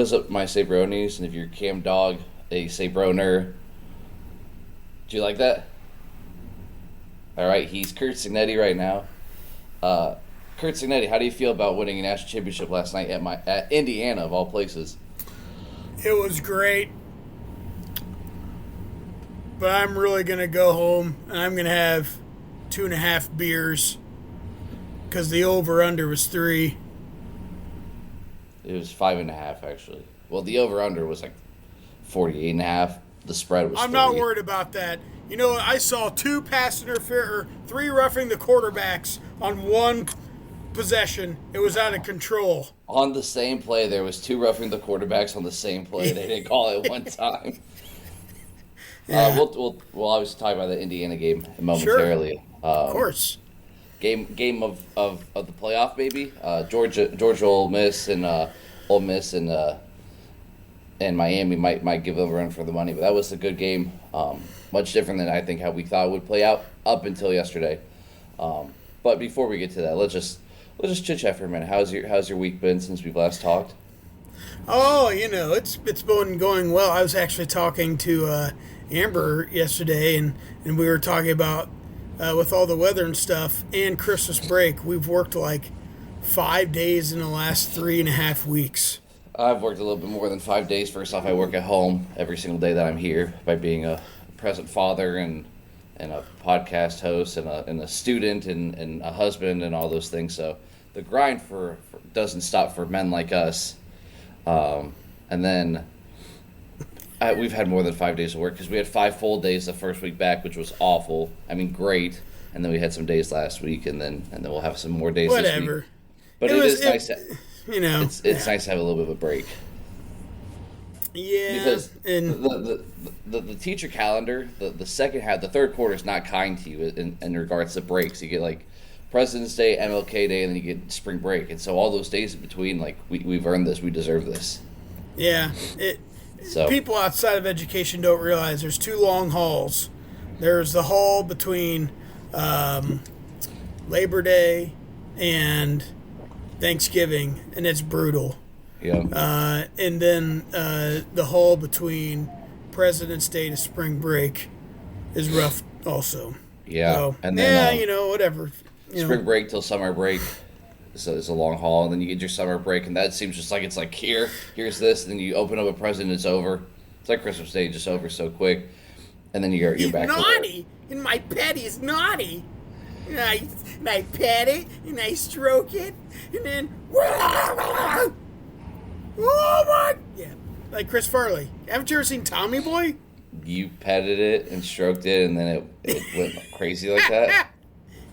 What is up, my Sabronis? And if you're Cam Dog, a Sabroner. Do you like that? All right, he's Kurt Signetti right now. Kurt Signetti, how do you feel about winning a national championship last night at Indiana, of all places? It was great. But I'm really going to go home, and I'm going to have 2.5 beers because the over-under was 3. It was 5.5, actually. Well, the over-under was like 48.5. The spread was I'm 30. not worried about that. You know, I saw 2 pass interference, 3 roughing the quarterbacks on 1 possession. It was out of control. On the same play, there was 2 roughing the quarterbacks on the same play. They didn't call it one time. Yeah. We'll obviously talk about the Indiana game momentarily. Sure. Of course. Game of the playoff, maybe. Georgia, Ole Miss, and Miami might give them a run for the money, but that was a good game. Much different than I think how we thought it would play out up until yesterday. But before we get to that, let's just chit chat for a minute. How's your week been since we've last talked? Oh, it's been going well. I was actually talking to Amber yesterday, and we were talking about with all the weather and stuff and Christmas break, we've worked like 5 days in the last 3.5 weeks. I've worked a little bit more than 5 days. First off, I work at home every single day that I'm here by being a present father and a podcast host and a student and a husband and all those things. So the grind for doesn't stop for men like us. And then we've had more than 5 days of work because we had 5 full days the first week back, which was awful. I mean, great. And then we had some days last week, and then we'll have some more days this week. But it is nice. It's nice to have a little bit of a break. Yeah, because the teacher calendar, the second half, the third quarter is not kind to you in regards to breaks. You get like President's Day, MLK Day, and then you get spring break, and so all those days in between, like we've earned this, we deserve this. Yeah, people outside of education don't realize there's 2 long hauls. There's the haul between Labor Day and Thanksgiving, and it's brutal. Yeah. And then the haul between President's Day to spring break is rough also. Yeah. So, and then whatever. Spring break till summer break is a long haul, and then you get your summer break, and that seems just like it's like here's this, and then you open up a present, it's over. It's like Christmas Day, just over so quick, and then you're back. Naughty, and my pet is naughty. And I pet it, and I stroke it, and then oh my, yeah, like Chris Farley. Haven't you ever seen Tommy Boy? You petted it and stroked it, and then it went crazy like that.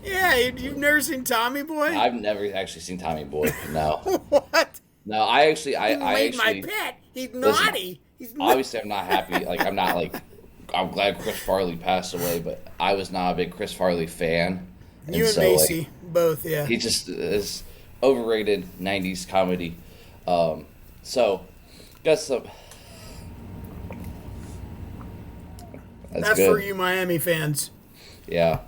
Yeah, you've never seen Tommy Boy? I've never actually seen Tommy Boy. No. What? No, I actually. My pet. He's naughty. He's obviously, I'm not happy. Like I'm glad Chris Farley passed away, but I was not a big Chris Farley fan. You and Macy, both, yeah. He just is overrated 90s comedy. So, got some. That's good for you Miami fans. Yeah.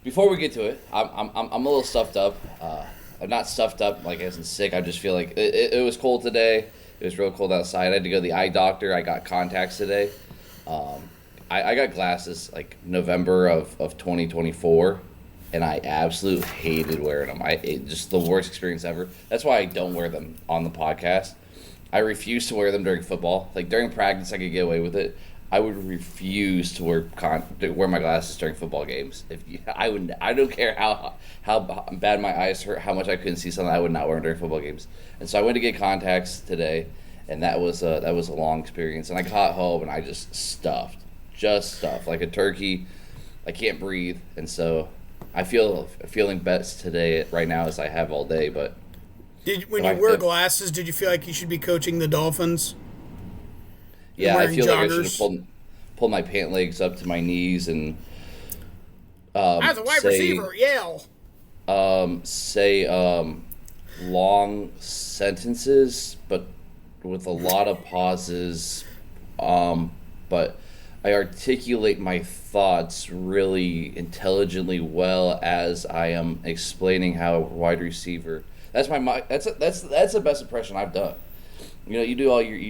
Before we get to it, I'm a little stuffed up. I'm not stuffed up like as in sick. I just feel like it was cold today. It was real cold outside. I had to go to the eye doctor. I got contacts today. I got glasses like November of 2024, and I absolutely hated wearing them. Just the worst experience ever. That's why I don't wear them on the podcast. I refuse to wear them during football. Like during practice, I could get away with it. I would refuse to wear my glasses during football games. I don't care how bad my eyes hurt, how much I couldn't see something. I would not wear them during football games. And so I went to get contacts today, and that was a long experience. And I got home and I just stuffed like a turkey. I can't breathe, and so I feeling best today right now as I have all day. But when you wear glasses, did you feel like you should be coaching the Dolphins? Yeah, I feel like I should have pulled my pant legs up to my knees and as a wide receiver, yell. Say long sentences, but with a lot of pauses. But I articulate my thoughts really intelligently well as I am explaining how a wide receiver That's that's the best impression I've done. You know, you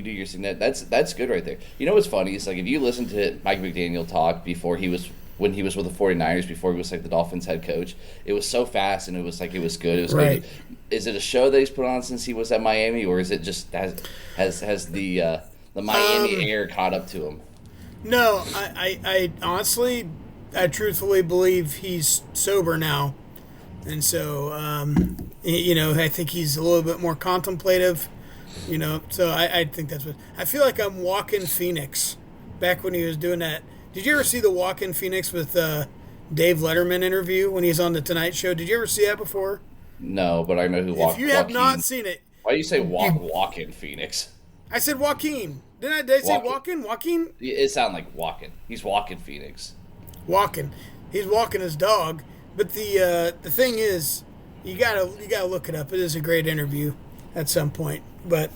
do your signet. That's good right there. You know what's funny? It's like if you listen to Mike McDaniel talk when he was with the 49ers, before he was like the Dolphins head coach, it was so fast and it was good. It was right. good. Is it a show that he's put on since he was at Miami, or is it just has the Miami air caught up to him? No, I honestly, I truthfully believe he's sober now. And so, I think he's a little bit more contemplative, so I think that's what, I feel like I'm walking Phoenix back when he was doing that. Did you ever see the walk-in Phoenix with Dave Letterman interview when he's on the Tonight Show? Did you ever see that before? No, but I know who If you have not seen it. Why do you say walk-in Phoenix? I said Joaquin. Did I say walking? Joaquin? It sounded like walking. He's walking Phoenix. Walking. He's walking his dog. But the thing is, you gotta look it up. It is a great interview at some point. But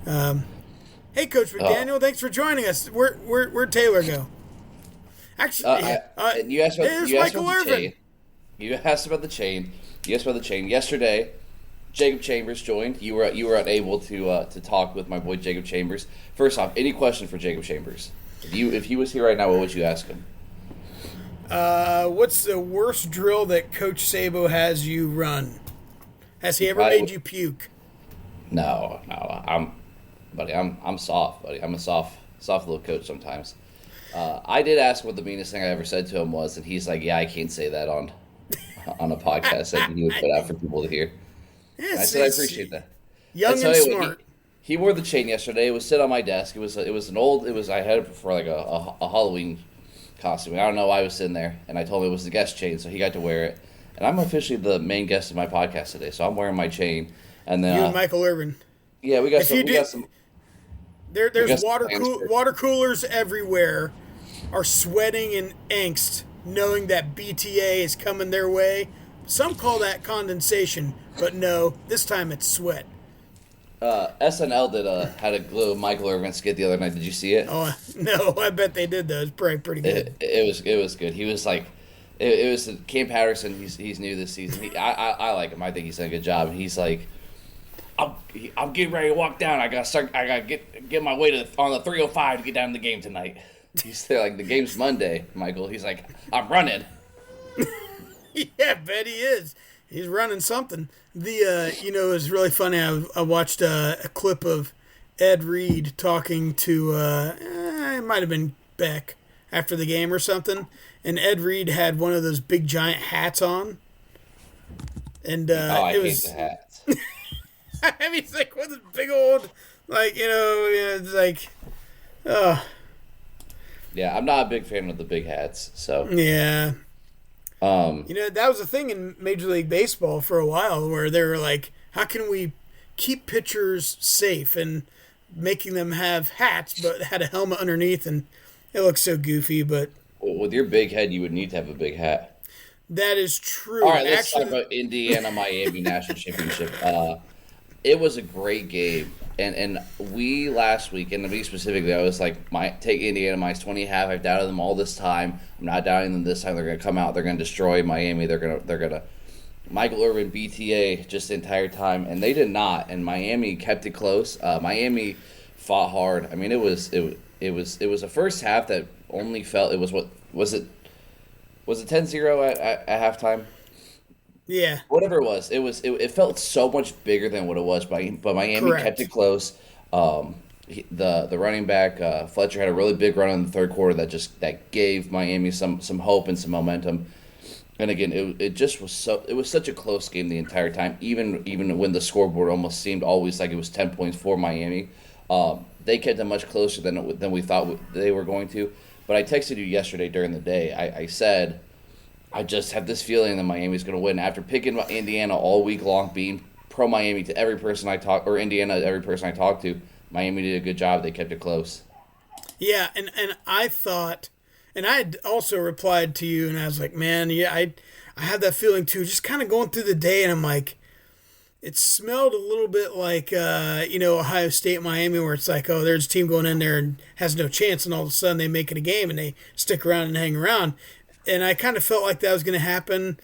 hey, Coach McDaniel, thanks for joining us. Where'd Taylor go? Actually, you asked about Michael the chain. You asked about the chain. Yesterday, Jacob Chambers joined. You were unable to talk with my boy Jacob Chambers. First off, any question for Jacob Chambers? If he was here right now, what would you ask him? What's the worst drill that Coach Sabo has you run? Has he ever made you puke? No. I'm soft, buddy. I'm a soft little coach sometimes. I did ask what the meanest thing I ever said to him was, and he's like, "Yeah, I can't say that on a podcast that he would put out for people to hear." I said, "I appreciate that." Young and smart. He wore the chain yesterday. It was sit on my desk. I had it for like a Halloween costume. I don't know why I was sitting there, and I told him it was the guest chain, so he got to wear it. And I'm officially the main guest of my podcast today, so I'm wearing my chain. And then you and Michael Irvin. Yeah, we got some. There's water coolers everywhere are sweating in angst, knowing that BTA is coming their way. Some call that condensation, but no, this time it's sweat. SNL had a glue Michael Irvin skit the other night. Did you see it? Oh no, I bet they did though. It's pretty good. It was good. He was like, it was Cam Patterson. He's new this season. I like him. I think he's done a good job. And he's like, I'm getting ready to walk down. I gotta get my way on the 305 to get down to the game tonight. He's there like the game's Monday, Michael. He's like, I'm running. Yeah, bet he is. He's running something. It was really funny. I watched a clip of Ed Reed talking to, it might have been Beck after the game or something. And Ed Reed had one of those big giant hats on. And I hate the hats. I mean, it's like with this big old, it's like, Yeah, I'm not a big fan of the big hats, so. Yeah. That was a thing in Major League Baseball for a while where they were like, how can we keep pitchers safe and making them have hats but had a helmet underneath, and it looks so goofy, but. With your big head, you would need to have a big hat. That is true. All right, let's talk about Indiana-Miami National Championship. It was a great game, and we last week, and to be specifically, I was like, take Indiana minus 20.5. I've doubted them all this time. I'm not doubting them this time. They're going to come out. They're going to destroy Miami. They're gonna Michael Irvin BTA just the entire time, and they did not. And Miami kept it close. Miami fought hard. I mean, it was a first half that only felt it was what was it 10-0 at halftime. Yeah. Whatever it was, it felt so much bigger than what it was, but Miami Correct. kept it close. The running back Fletcher had a really big run in the third quarter that gave Miami some hope and some momentum. And again, it was such a close game the entire time. Even when the scoreboard almost seemed always like it was 10 points for Miami, they kept it much closer than we thought they were going to. But I texted you yesterday during the day. I said, I just have this feeling that Miami's going to win. After picking Indiana all week long, being pro-Miami to every person I talk, or Indiana to every person I talked to, Miami did a good job. They kept it close. Yeah, and I thought, and I had also replied to you, and I was like, man, yeah, I had that feeling too. Just kind of going through the day, and I'm like, it smelled a little bit like, Ohio State, Miami, where it's like, oh, there's a team going in there and has no chance, and all of a sudden they make it a game, and they stick around and hang around. And I kind of felt like that was going to happen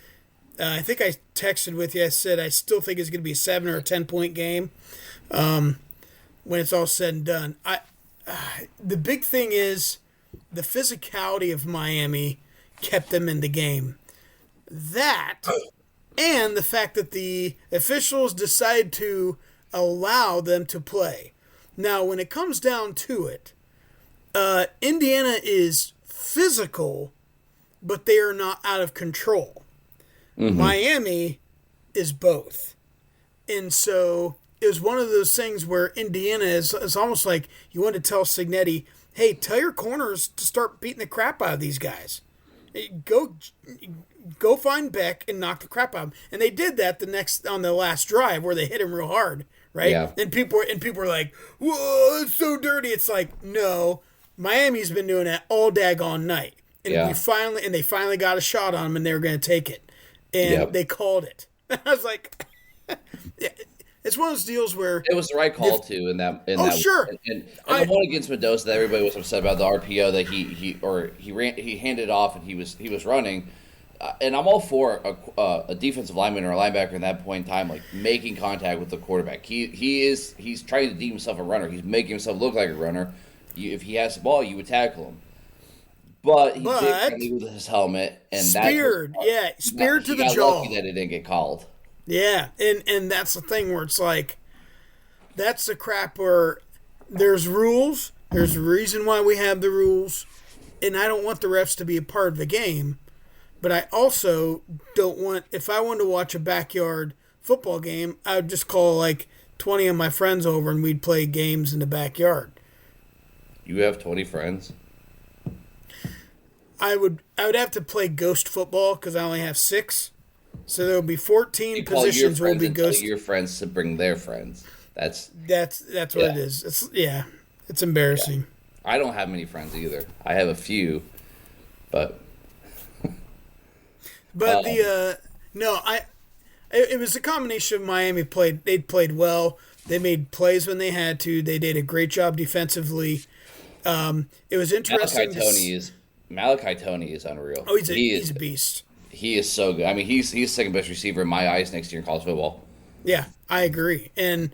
I think I texted with you. I said I still think it's going to be a 7 or a 10-point game when it's all said and done. The big thing is the physicality of Miami kept them in the game. That and the fact that the officials decided to allow them to play. Now, when it comes down to it, Indiana is physical, but they are not out of control. Mm-hmm. Miami is both. And so it was one of those things where Indiana is almost like you want to tell Signetti, hey, tell your corners to start beating the crap out of these guys. Go find Beck and knock the crap out of him. And they did that on the last drive where they hit him real hard, right? Yeah. And people were like, whoa, it's so dirty. It's like, no, Miami's been doing that all daggone night. And they finally got a shot on him and they were going to take it. And they called it. I was like, it's one of those deals where it was the right call too. Sure. And the one against Mendoza that everybody was upset about, the RPO that he handed off and he was running. And I'm all for a defensive lineman or a linebacker in that point in time, like making contact with the quarterback. He's trying to deem himself a runner. He's making himself look like a runner. If he has the ball, you would tackle him. But he did with his helmet and speared to the jaw. He got lucky that it didn't get called. Yeah, and that's the thing where it's like, that's the crap where there's rules. There's a reason why we have the rules, and I don't want the refs to be a part of the game. But I also don't want, if I wanted to watch a backyard football game, I would just call like 20 of my friends over and we'd play games in the backyard. You have 20 friends? I would have to play ghost football because I only have 6. So there will be 14 positions where will be ghost. Your friends to bring their friends. That's what it is. It's embarrassing. Yeah. I don't have many friends either. I have a few, but it was a combination of Miami they'd played well. They made plays when they had to. They did a great job defensively. It was interesting. Malachi Toney is unreal. Oh, he's a beast. He is so good. I mean, he's the second best receiver in my eyes next year in college football. Yeah, I agree. And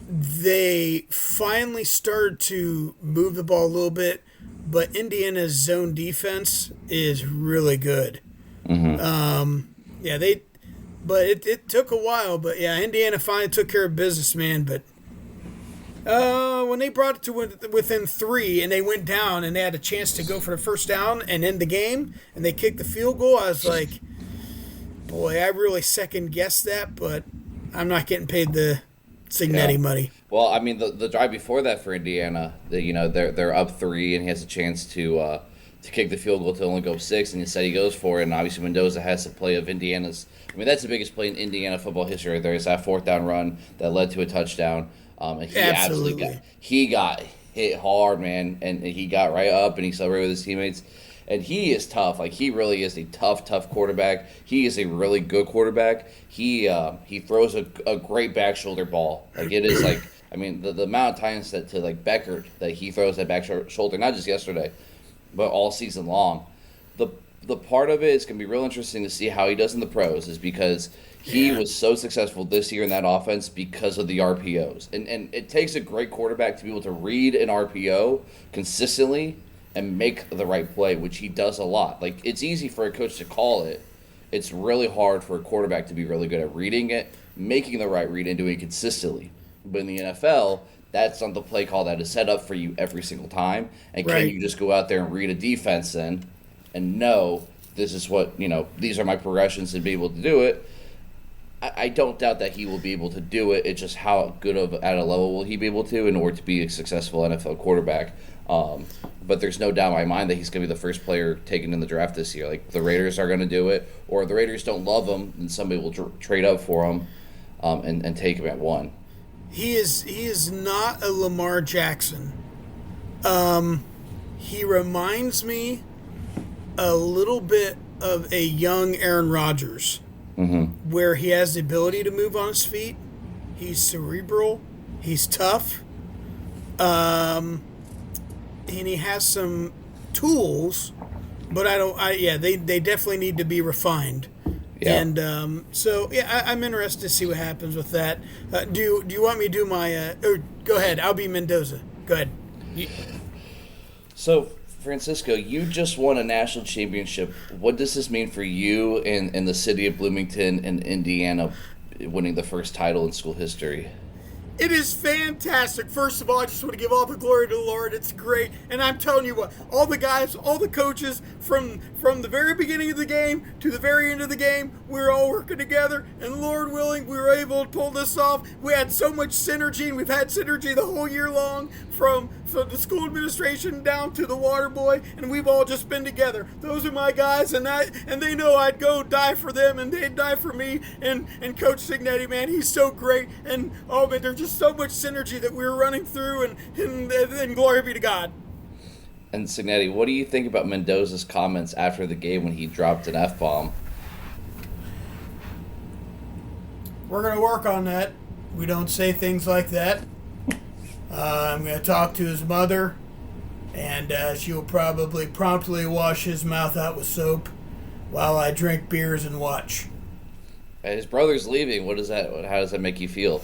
they finally started to move the ball a little bit, but Indiana's zone defense is really good. Mm-hmm. It took a while, but yeah, Indiana finally took care of business, man. But when they brought it to within 3 and they went down and they had a chance to go for the first down and end the game and they kicked the field goal, I was like, boy, I really second guessed that, but I'm not getting paid the Signetti money. Well, I mean, the drive before that for Indiana, they're up 3 and he has a chance to kick the field goal to only go 6, and instead he goes for it. And obviously Mendoza has the play of Indiana's. I mean, that's the biggest play in Indiana football history right there. Is that 4th down run that led to a touchdown. And he absolutely got hit hard, man, and he got right up and he celebrated with his teammates. And he is tough. Like, he really is a tough quarterback. He is a really good quarterback. He throws a great back shoulder ball. Like, it is like, I mean, the amount of times that to like Beckert that he throws that back shoulder, not just yesterday, but all season long. The part of it is going to be real interesting to see how he does in the pros, is because he was so successful this year in that offense because of the RPOs. And it takes a great quarterback to be able to read an RPO consistently and make the right play, which he does a lot. Like, it's easy for a coach to call it. It's really hard for a quarterback to be really good at reading it, making the right read, and doing it consistently. But in the NFL, that's not the play call that is set up for you every single time. And can you just go out there and read a defense then and know this is what, these are my progressions and be able to do it? I don't doubt that he will be able to do it. It's just how good at a level will he be able to in order to be a successful NFL quarterback. But there's no doubt in my mind that he's going to be the first player taken in the draft this year. Like, the Raiders are going to do it, or if the Raiders don't love him, then somebody will trade up for him and take him at 1. He is not a Lamar Jackson. He reminds me a little bit of a young Aaron Rodgers, where he has the ability to move on his feet. He's cerebral. He's tough. And he has some tools but they definitely need to be refined. Yeah. And I'm interested to see what happens with that. Do you want me to do my? Or go ahead. I'll be Mendoza. Go ahead. So, Francisco, you just won a national championship. What does this mean for you in the city of Bloomington and Indiana, winning the first title in school history? It is fantastic. First of all, I just want to give all the glory to the Lord. It's great. And I'm telling you what, all the guys, all the coaches, from the very beginning of the game to the very end of the game, we were all working together. And Lord willing, we were able to pull this off. We had so much synergy, and we've had synergy the whole year long, from the school administration down to the water boy, and we've all just been together. Those are my guys, and they know I'd go die for them, and they'd die for me. And Coach Signetti, man, he's so great. And oh man, there's just so much synergy that we were running through, and glory be to God. And Signetti, what do you think about Mendoza's comments after the game when he dropped an F-bomb? We're going to work on that. We don't say things like that. I'm going to talk to his mother, and she'll probably promptly wash his mouth out with soap while I drink beers and watch. His brother's leaving. How does that make you feel?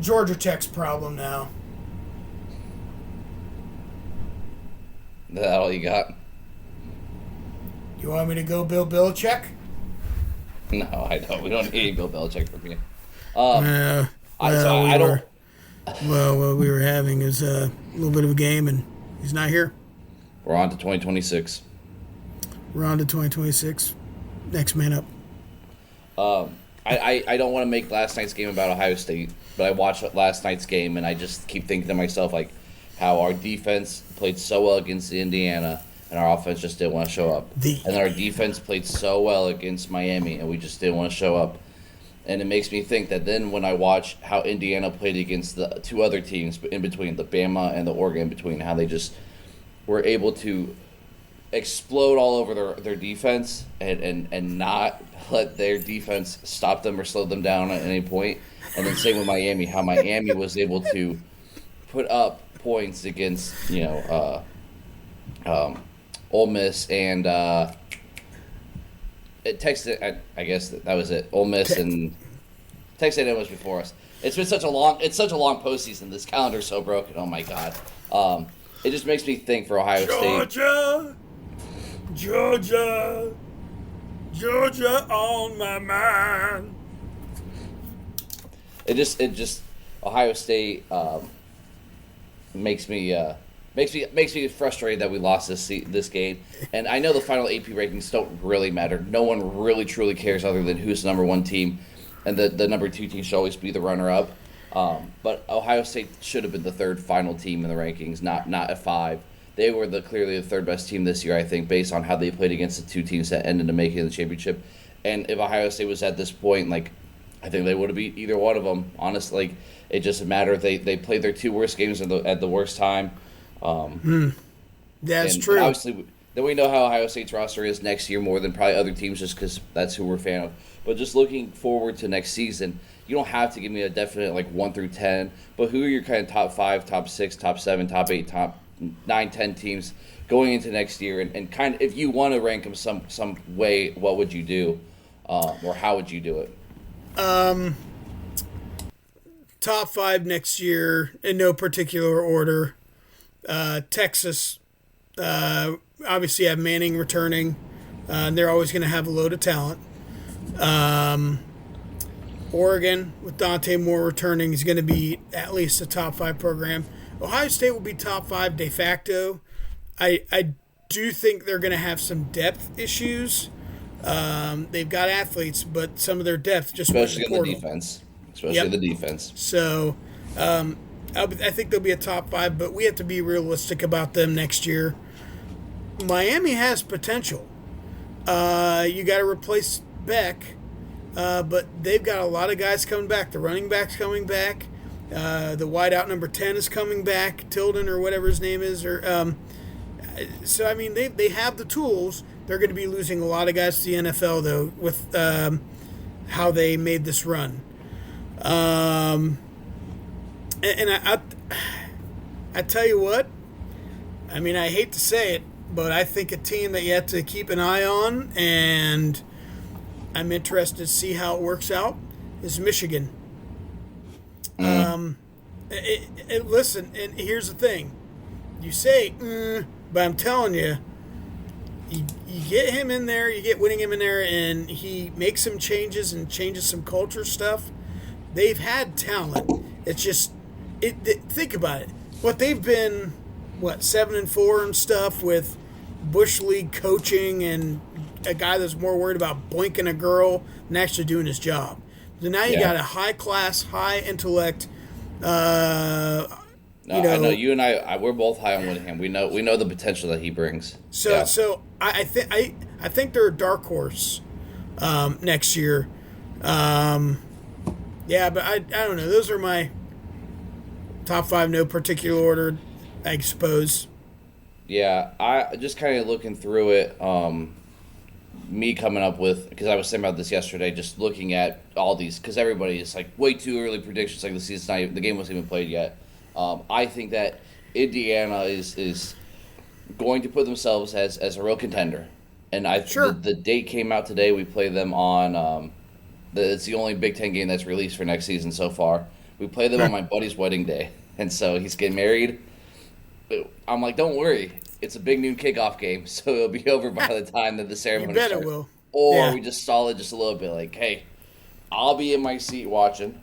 Georgia Tech's problem now. Is that all you got? You want me to go Bill Belichick? No, I don't. We don't need Bill Belichick from you. What we were having is a little bit of a game, and he's not here. We're on to 2026. We're on to 2026. Next man up. I don't want to make last night's game about Ohio State, but I watched last night's game, and I just keep thinking to myself, like, how our defense played so well against Indiana, and our offense just didn't want to show up. And then our defense played so well against Miami, and we just didn't want to show up. And it makes me think that then when I watch how Indiana played against the two other teams in between, the Bama and the Oregon in between, how they just were able to explode all over their defense and not let their defense stop them or slow them down at any point. And then same with Miami, how Miami was able to put up points against, Ole Miss and Texas. I guess that was it. Ole Miss and Texas A&M was before us. It's such a long postseason. This calendar's so broken. Oh my God. It just makes me think for Ohio State. Georgia on my mind. It just Ohio State makes me frustrated that we lost this game. And I know the final AP rankings don't really matter. No one really truly cares other than who's the number one team, and the number two team should always be the runner-up. But Ohio State should have been the third final team in the rankings, not a 5. They were clearly the third best team this year, I think, based on how they played against the two teams that ended up making the championship. And if Ohio State was at this point, I think they would have beat either one of them. Honestly, it just a matter of they played their two worst games at the worst time. That's true. Obviously, then we know how Ohio State's roster is next year more than probably other teams, just because that's who we're a fan of. But just looking forward to next season, you don't have to give me a definite 1 through 10. But who are your kind of top 5, top 6, top 7, top 8, top 9, 10 teams going into next year? And kind of, if you want to rank them some way, what would you do, or how would you do it? Top 5 next year in no particular order. Texas, obviously have Manning returning. And they're always going to have a load of talent. Oregon, with Dante Moore returning, is going to be at least a top 5 program. Ohio State will be top 5 de facto. I do think they're going to have some depth issues. They've got athletes, but some of their depth just especially in the defense. The defense. So, I think they'll be a top 5, but we have to be realistic about them next year. Miami has potential. You got to replace Beck, but they've got a lot of guys coming back. The running back's coming back. The wideout number 10 is coming back, Tilden or whatever his name is. So, I mean, they have the tools. They're going to be losing a lot of guys to the NFL, though, with how they made this run. And I tell you what, I mean, I hate to say it, but I think a team that you have to keep an eye on, and I'm interested to see how it works out, is Michigan. Listen, and here's the thing. You say, but I'm telling you, you get him in there, you get winning him in there, and he makes some changes and changes some culture stuff. They've had talent. It's just, think about it. What they've been, 7-4 and stuff with Bush League coaching and a guy that's more worried about boinking a girl than actually doing his job. So now you got a high class, high intellect. I know you and I we're both high on Whittingham. We know the potential that he brings. So I think they're a dark horse next year. But I don't know. Those are my top 5, no particular order, I suppose. Yeah, I just kind of looking through it. Me coming up with, because I was thinking about this yesterday, just looking at all these, because everybody is like way too early predictions, like the game wasn't even played yet. I think that Indiana is going to put themselves as a real contender, and the date came out today. We play them on. It's the only Big Ten game that's released for next season so far. We play them on my buddy's wedding day, and so he's getting married. I'm like, don't worry. It's a big noon kickoff game, so it'll be over by the time that the ceremony starts. You bet it will. Or we just stall it just a little bit, like, hey, I'll be in my seat watching.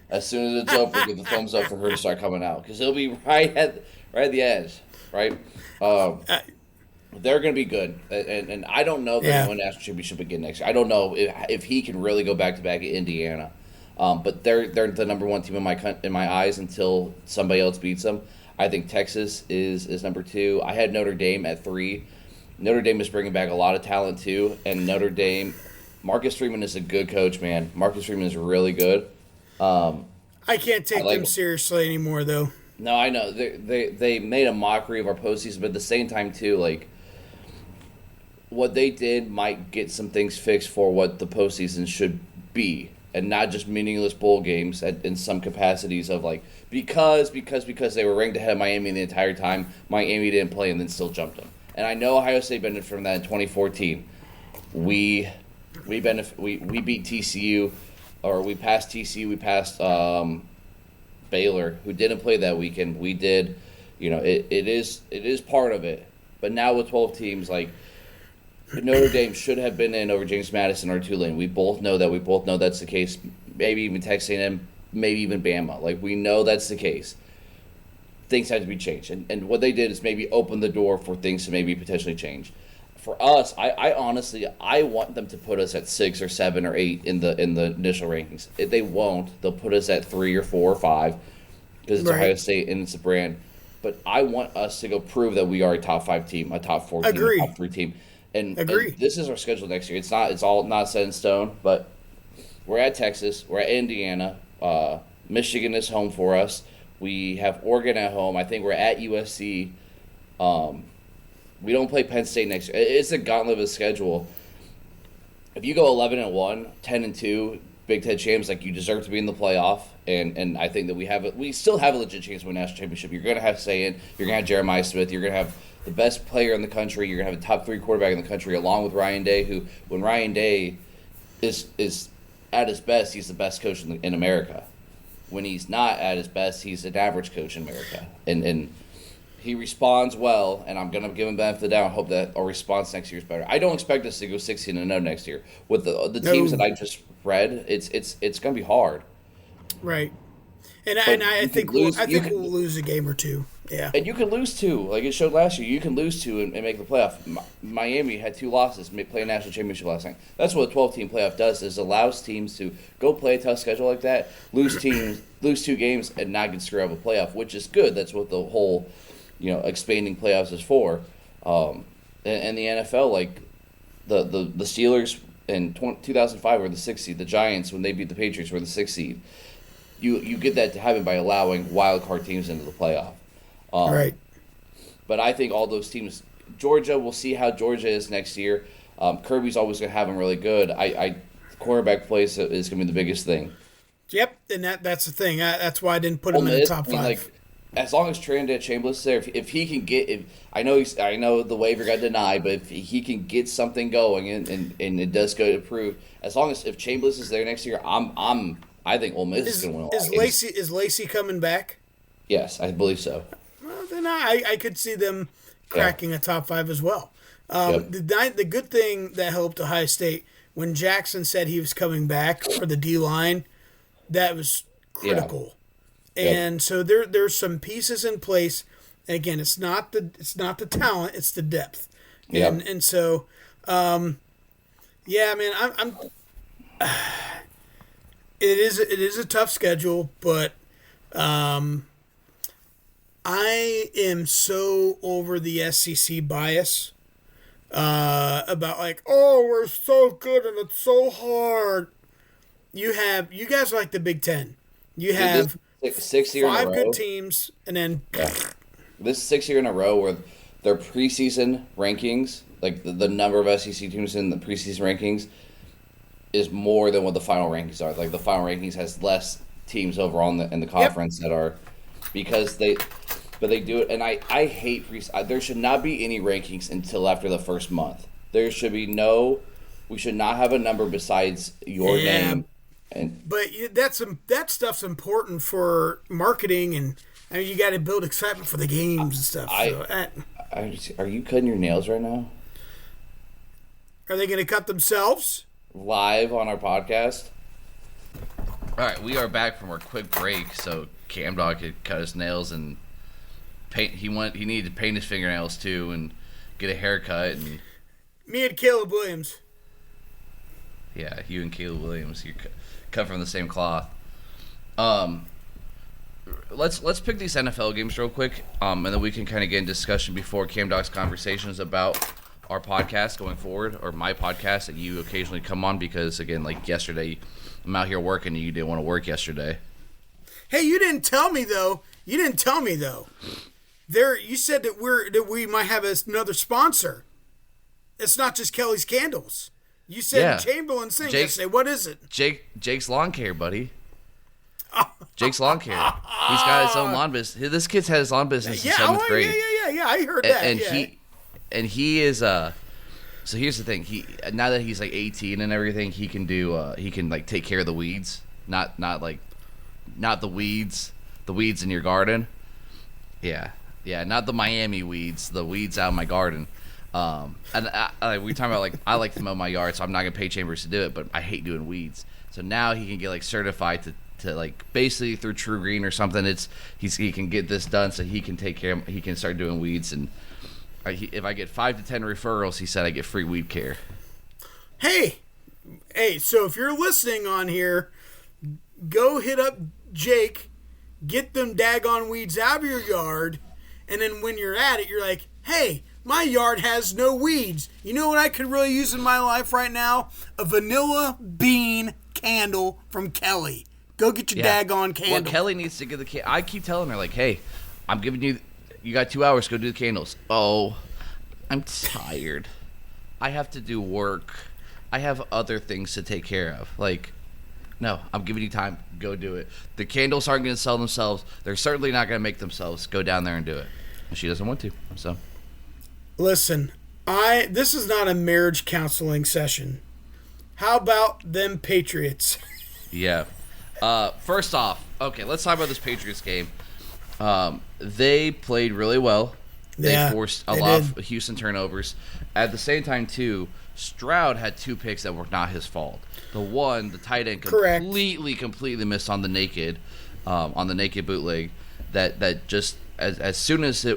As soon as it's over, give the thumbs up for her to start coming out, because it'll be right at the edge, right? They're going to be good, and I don't know if they're going to win national championship again next year. I don't know if he can really go back to back at Indiana, but they're the number one team in my eyes until somebody else beats them. I think Texas is number 2. I had Notre Dame at 3. Notre Dame is bringing back a lot of talent too, and Notre Dame, Marcus Freeman is a good coach, man. Marcus Freeman is really good. I can't take them seriously anymore, though. No, I know they made a mockery of our postseason, but at the same time too, like what they did might get some things fixed for what the postseason should be, and not just meaningless bowl games in some capacities of like because they were ranked ahead of Miami the entire time. Miami didn't play and then still jumped them. And I know Ohio State benefited from that in 2014. We beat TCU, or we passed TCU. We passed Baylor, who didn't play that weekend. We did. It is part of it. But now with 12 teams, like Notre Dame should have been in over James Madison or Tulane. We both know that. We both know that's the case. Maybe even Texas A&M, maybe even Bama. Like, we know that's the case. Things have to be changed. And what they did is maybe open the door for things to maybe potentially change. For us, I honestly want them to put us at 6 or 7 or 8 in the initial rankings. If they won't, they'll put us at 3 or 4 or 5 because it's Ohio State and it's a brand. But I want us to go prove that we are a top 5 team, a top 4 team, a top 3 team. And this is our schedule next year. It's all not set in stone, but we're at Texas, we're at Indiana, Michigan is home for us. We have Oregon at home. I think we're at USC. We don't play Penn State next year. It's a gauntlet of a schedule. If you go 11-1, 10-2, Big Ten champs, like, you deserve to be in the playoff. And I think that we still have a legit chance to win a national championship. You're going to have Sayan. You're going to have Jeremiah Smith. You're going to have the best player in the country. You're going to have a top 3 quarterback in the country, along with Ryan Day, who, when Ryan Day is at his best, he's the best coach in America. When he's not at his best, he's an average coach in America. And he responds well, and I'm going to give him the benefit of the doubt and hope that our response next year is better. I don't expect us to go 16-0 next year. With the teams that I just read, it's going to be hard. Right. And I think we'll lose a game or two. Yeah. And you can lose 2, like it showed last year. You can lose 2 and make the playoff. Miami had 2 losses, play a national championship last night. That's what a 12-team playoff does, is allows teams to go play a tough schedule like that, lose 2 games, and not get screwed out of a playoff, which is good. That's what the whole, expanding playoffs is for. And the NFL, like the Steelers in 2005 were the 6th seed. The Giants, when they beat the Patriots, were the 6th seed. You get that to happen by allowing wild card teams into the playoff. Right. But I think all those teams, Georgia, we'll see how Georgia is next year. Kirby's always going to have them really good. Quarterback play is going to be the biggest thing. Yep, and that's the thing. That's why I didn't put them in the top 5. as long as Trinidad Chambliss is there, if he can get, I know the waiver got denied, but if he can get something going and it does go to prove, as long as if Chambliss is there next year, I think Ole Miss is going to win all games. Is Lacey coming back? Yes, I believe so. Well, then I could see them cracking a top 5 as well. Yep. The good thing that helped Ohio State when Jackson said he was coming back for the D line, that was critical. Yep. And so there's some pieces in place. And again, it's not the talent, it's the depth. And so, yeah, man, I'm it is a tough schedule, but I am so over the SEC bias about like, oh, we're so good and it's so hard. You guys are like the Big Ten. You have 6 year 5 in a row. good teams, and then This is 6 year in a row where their preseason rankings, like the number of SEC teams in the preseason rankings, is more than what the final rankings are. Like the final rankings has less teams overall in the conference that are, because they do it. And I hate there should not be any rankings until after the first month. We should not have a number besides your name. But that stuff's important for marketing, and I mean, you got to build excitement for the games and stuff. Are you cutting your nails right now? Are they going to cut themselves? Live on our podcast? All right, we are back from our quick break, so Cam Dog could cut his nails and paint. He needed to paint his fingernails too and get a haircut. And me and Caleb Williams. Yeah, you and Caleb Williams, you're cut from the same cloth. Let's pick these NFL games real quick, and then we can kind of get in discussion before Cam Dog's conversations about our podcast going forward, or my podcast that you occasionally come on, because again, like yesterday, I'm out here working and you didn't want to work yesterday. Hey, you didn't tell me though. There, you said that we might have another sponsor. It's not just Kelly's Candles. You said Chamberlain Singh yesterday. What is it? Jake's Lawn Care, buddy. Jake's Lawn Care. He's got his own lawn business. This kid's had his lawn business in 7th grade. Yeah. I heard that. He is so here's the thing. Now that he's like 18 and everything, he can do he can like take care of the weeds, not the weeds in your garden. Yeah, not the Miami weeds, the weeds out of my garden. And we talking about like I like to mow my yard, so I'm not gonna pay Chambers to do it, but I hate doing weeds. So now he can get like certified to like basically through True Green or something. He can get this done, so he can take care of, he can start doing weeds. And if I get 5 to 10 referrals, he said I get free weed care. Hey, so if you're listening on here, go hit up Jake, get them daggone weeds out of your yard, and then when you're at it, you're like, hey, my yard has no weeds. You know what I could really use in my life right now? A vanilla bean candle from Kelly. Go get your daggone candle. Well, Kelly needs to get the candle. I keep telling her, like, hey, I'm giving you got 2 hours, go do the candles. Oh, I'm tired. I have to do work. I have other things to take care of. Like, no, I'm giving you time. Go do it. The candles aren't going to sell themselves. They're certainly not going to make themselves. Go down there and do it. And she doesn't want to, so. Listen, this is not a marriage counseling session. How about them Patriots? Yeah. First off, okay, let's talk about this Patriots game. They played really well. They forced a lot of Houston turnovers. At the same time, too, Stroud had 2 picks that were not his fault. The tight end completely missed on the naked bootleg. That just as soon as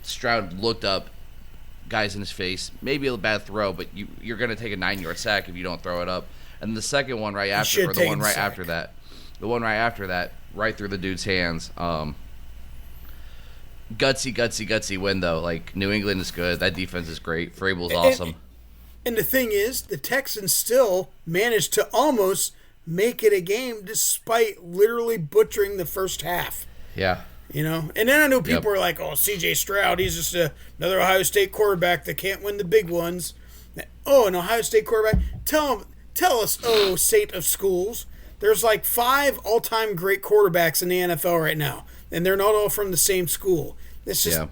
Stroud looked up, guys in his face, maybe a bad throw, but you're going to take a 9-yard sack if you don't throw it up. And the second one the one right after that, right through the dude's hands. Gutsy win, though. Like, New England is good. That defense is great. Vrabel's awesome. And the thing is, the Texans still managed to almost make it a game despite literally butchering the first half. Yeah. You know? And then I know people are like, oh, C.J. Stroud, he's just another Ohio State quarterback that can't win the big ones. Oh, an Ohio State quarterback? Tell us, oh, saint of schools. There's like 5 all-time great quarterbacks in the NFL right now. and they're not all from the same school. It's just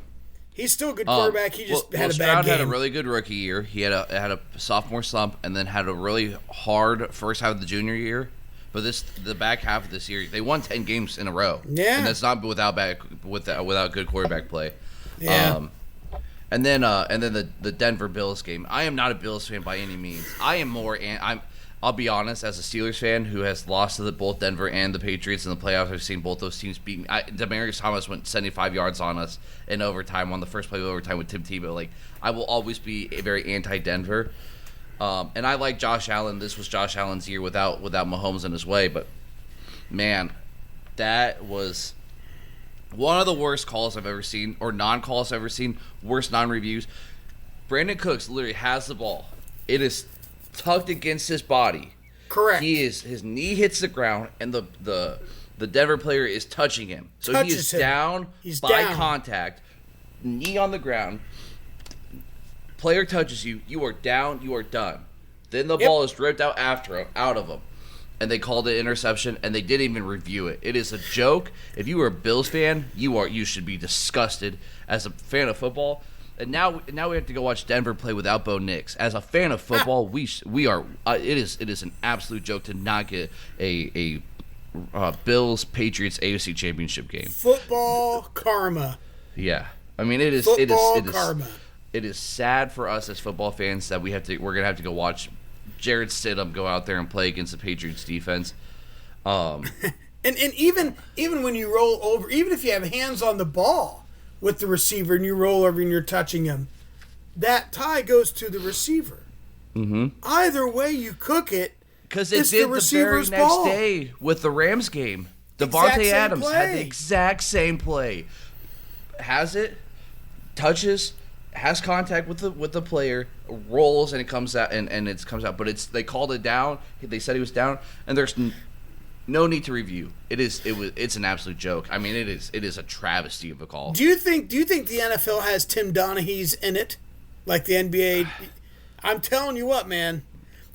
he's still a good quarterback. He just had a bad Stroud game. had a really good rookie year. He had a sophomore slump, and then had a really hard first half of the junior year. But the back half of this year, they won 10 games in a row. Yeah, and that's not without good quarterback play. Yeah. And then the Denver Bills game. I am not a Bills fan by any means. I am more. I'll be honest, as a Steelers fan who has lost to both Denver and the Patriots in the playoffs, I've seen both those teams beat me. Demaryius Thomas went 75 yards on us in overtime on the first play of overtime with Tim Tebow. Like, I will always be very anti-Denver. And I like Josh Allen. This was Josh Allen's year without Mahomes in his way. But, man, that was one of the worst calls I've ever seen, or non-calls I've ever seen, worst non-reviews. Brandon Cooks literally has the ball. It is tugged against his body. Correct. His knee hits the ground, and the Denver player is touching him. So he is down by contact, knee on the ground. Player touches you, you are down, you are done. Then the ball is ripped out of him, and they called it interception, and they didn't even review it. It is a joke. If you are a Bills fan, you should be disgusted as a fan of football. And now we have to go watch Denver play without Bo Nix. As a fan of football, we are. It is an absolute joke to not get a Bills Patriots AFC Championship game. Football karma. Yeah, I mean it is. Football karma. It is sad for us as football fans that we're gonna have to go watch Jared Stidham go out there and play against the Patriots defense. And even when you roll over, even if you have hands on the ball with the receiver and you roll over and you're touching him, that tie goes to the receiver. Mm-hmm. Either way you cook it, because it did the very next day with the Rams game. Devontae Adams had the exact same play. Has it, touches, has contact with the player, rolls, and it comes out, and it comes out. But they called it down. They said he was down, and there's no need to review. It's an absolute joke. I mean, it is a travesty of a call. Do you think the NFL has Tim Donaghy's in it, like the NBA? I'm telling you what, man.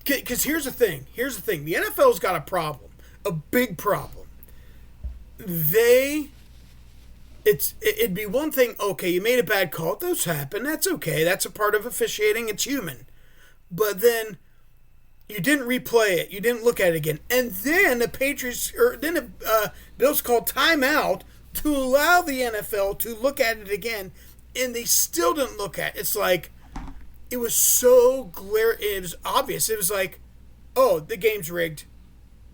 Because here's the thing. The NFL's got a problem, a big problem. It'd be one thing, okay, you made a bad call. Those happen. That's okay. That's a part of officiating. It's human. But then you didn't replay it. You didn't look at it again. And then the Bills called timeout to allow the NFL to look at it again, and they still didn't look at it. It's like, it was so it was obvious. It was like, oh, the game's rigged.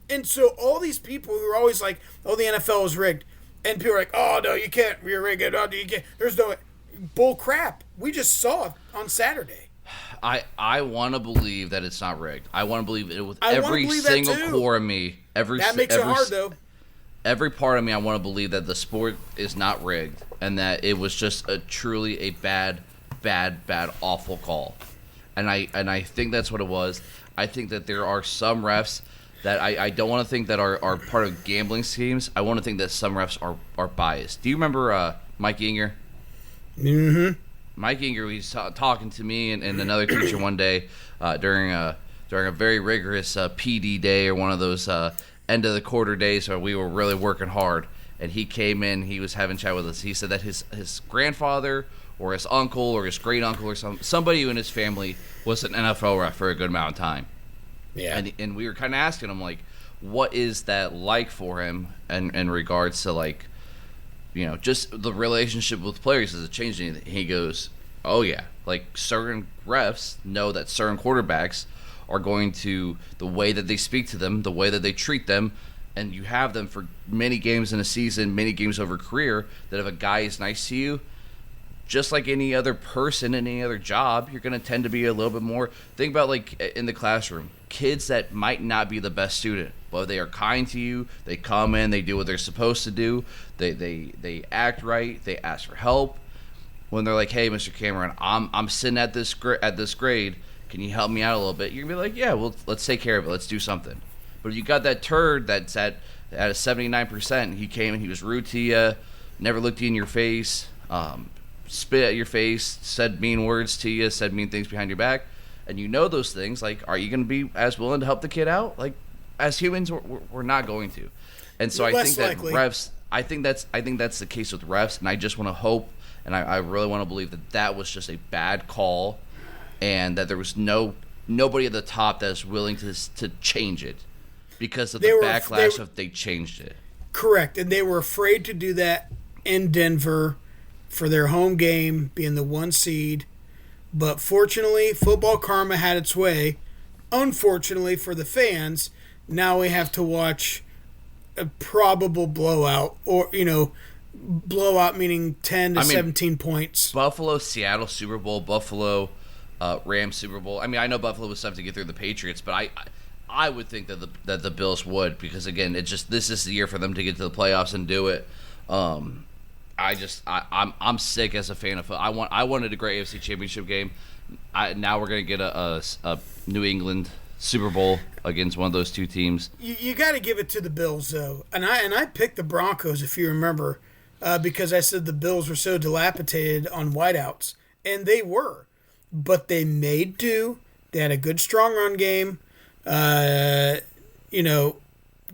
And so all these people who are always like, oh, the NFL is rigged. And people are like, oh, no, you can't re-rig it. Oh, you can't. There's no bull crap. We just saw it on Saturday. I want to believe that it's not rigged. I want to believe it with every single core of me. That makes it hard, though. Every part of me, I want to believe that the sport is not rigged and that it was just truly a bad, awful call. And I think that's what it was. I think that there are some refs that I don't want to think that are part of gambling schemes. I want to think that some refs are biased. Do you remember Mike Inger? Mm-hmm. Mike Inger, he's talking to me and another teacher one day during a very rigorous PD day, or one of those end of the quarter days where we were really working hard. And he came in, he was having a chat with us. He said that his grandfather or his uncle or his great uncle or somebody in his family was an NFL ref for a good amount of time. Yeah. And we were kind of asking him, like, what is that like for him in regards to, like, you know, just the relationship with players? Has it changed anything? He goes, oh, yeah. Like, certain refs know that certain quarterbacks are going to, the way that they speak to them, the way that they treat them, and you have them for many games in a season, many games over a career, that if a guy is nice to you, just like any other person in any other job, you're going to tend to be a little bit more. Think about, like, in the classroom, kids that might not be the best student, but they are kind to you. They come in, they do what they're supposed to do. They act right. They ask for help. When they're like, "Hey, Mr. Cameron, I'm sitting at this grade. Can you help me out a little bit?" You're gonna be like, "Yeah, well, let's take care of it. Let's do something." But if you got that turd that's at a 79%, he came and he was rude to you, never looked you in your face, spit at your face, said mean words to you, said mean things behind your back, and you know those things, like, are you going to be as willing to help the kid out? Like, as humans, we're not going to. And so I think that I think that's the case with refs, and I just want to hope, and I really want to believe that was just a bad call, and that there was nobody at the top that is willing to change it because of the backlash of they changed it. Correct, and they were afraid to do that in Denver for their home game, being the 1 seed. But fortunately, football karma had its way. Unfortunately for the fans, now we have to watch a probable blowout, or blowout meaning 10 to 17 points. Buffalo, Seattle Super Bowl, Buffalo, Rams Super Bowl. I mean, I know Buffalo was tough to get through the Patriots, but I would think that the Bills would, because again, this is the year for them to get to the playoffs and do it. I'm sick as a fan of football. I wanted a great AFC Championship game. Now we're gonna get a New England Super Bowl against one of those two teams. You got to give it to the Bills though, and I picked the Broncos, if you remember, because I said the Bills were so dilapidated on wideouts, and they were, but they made do. They had a good strong run game.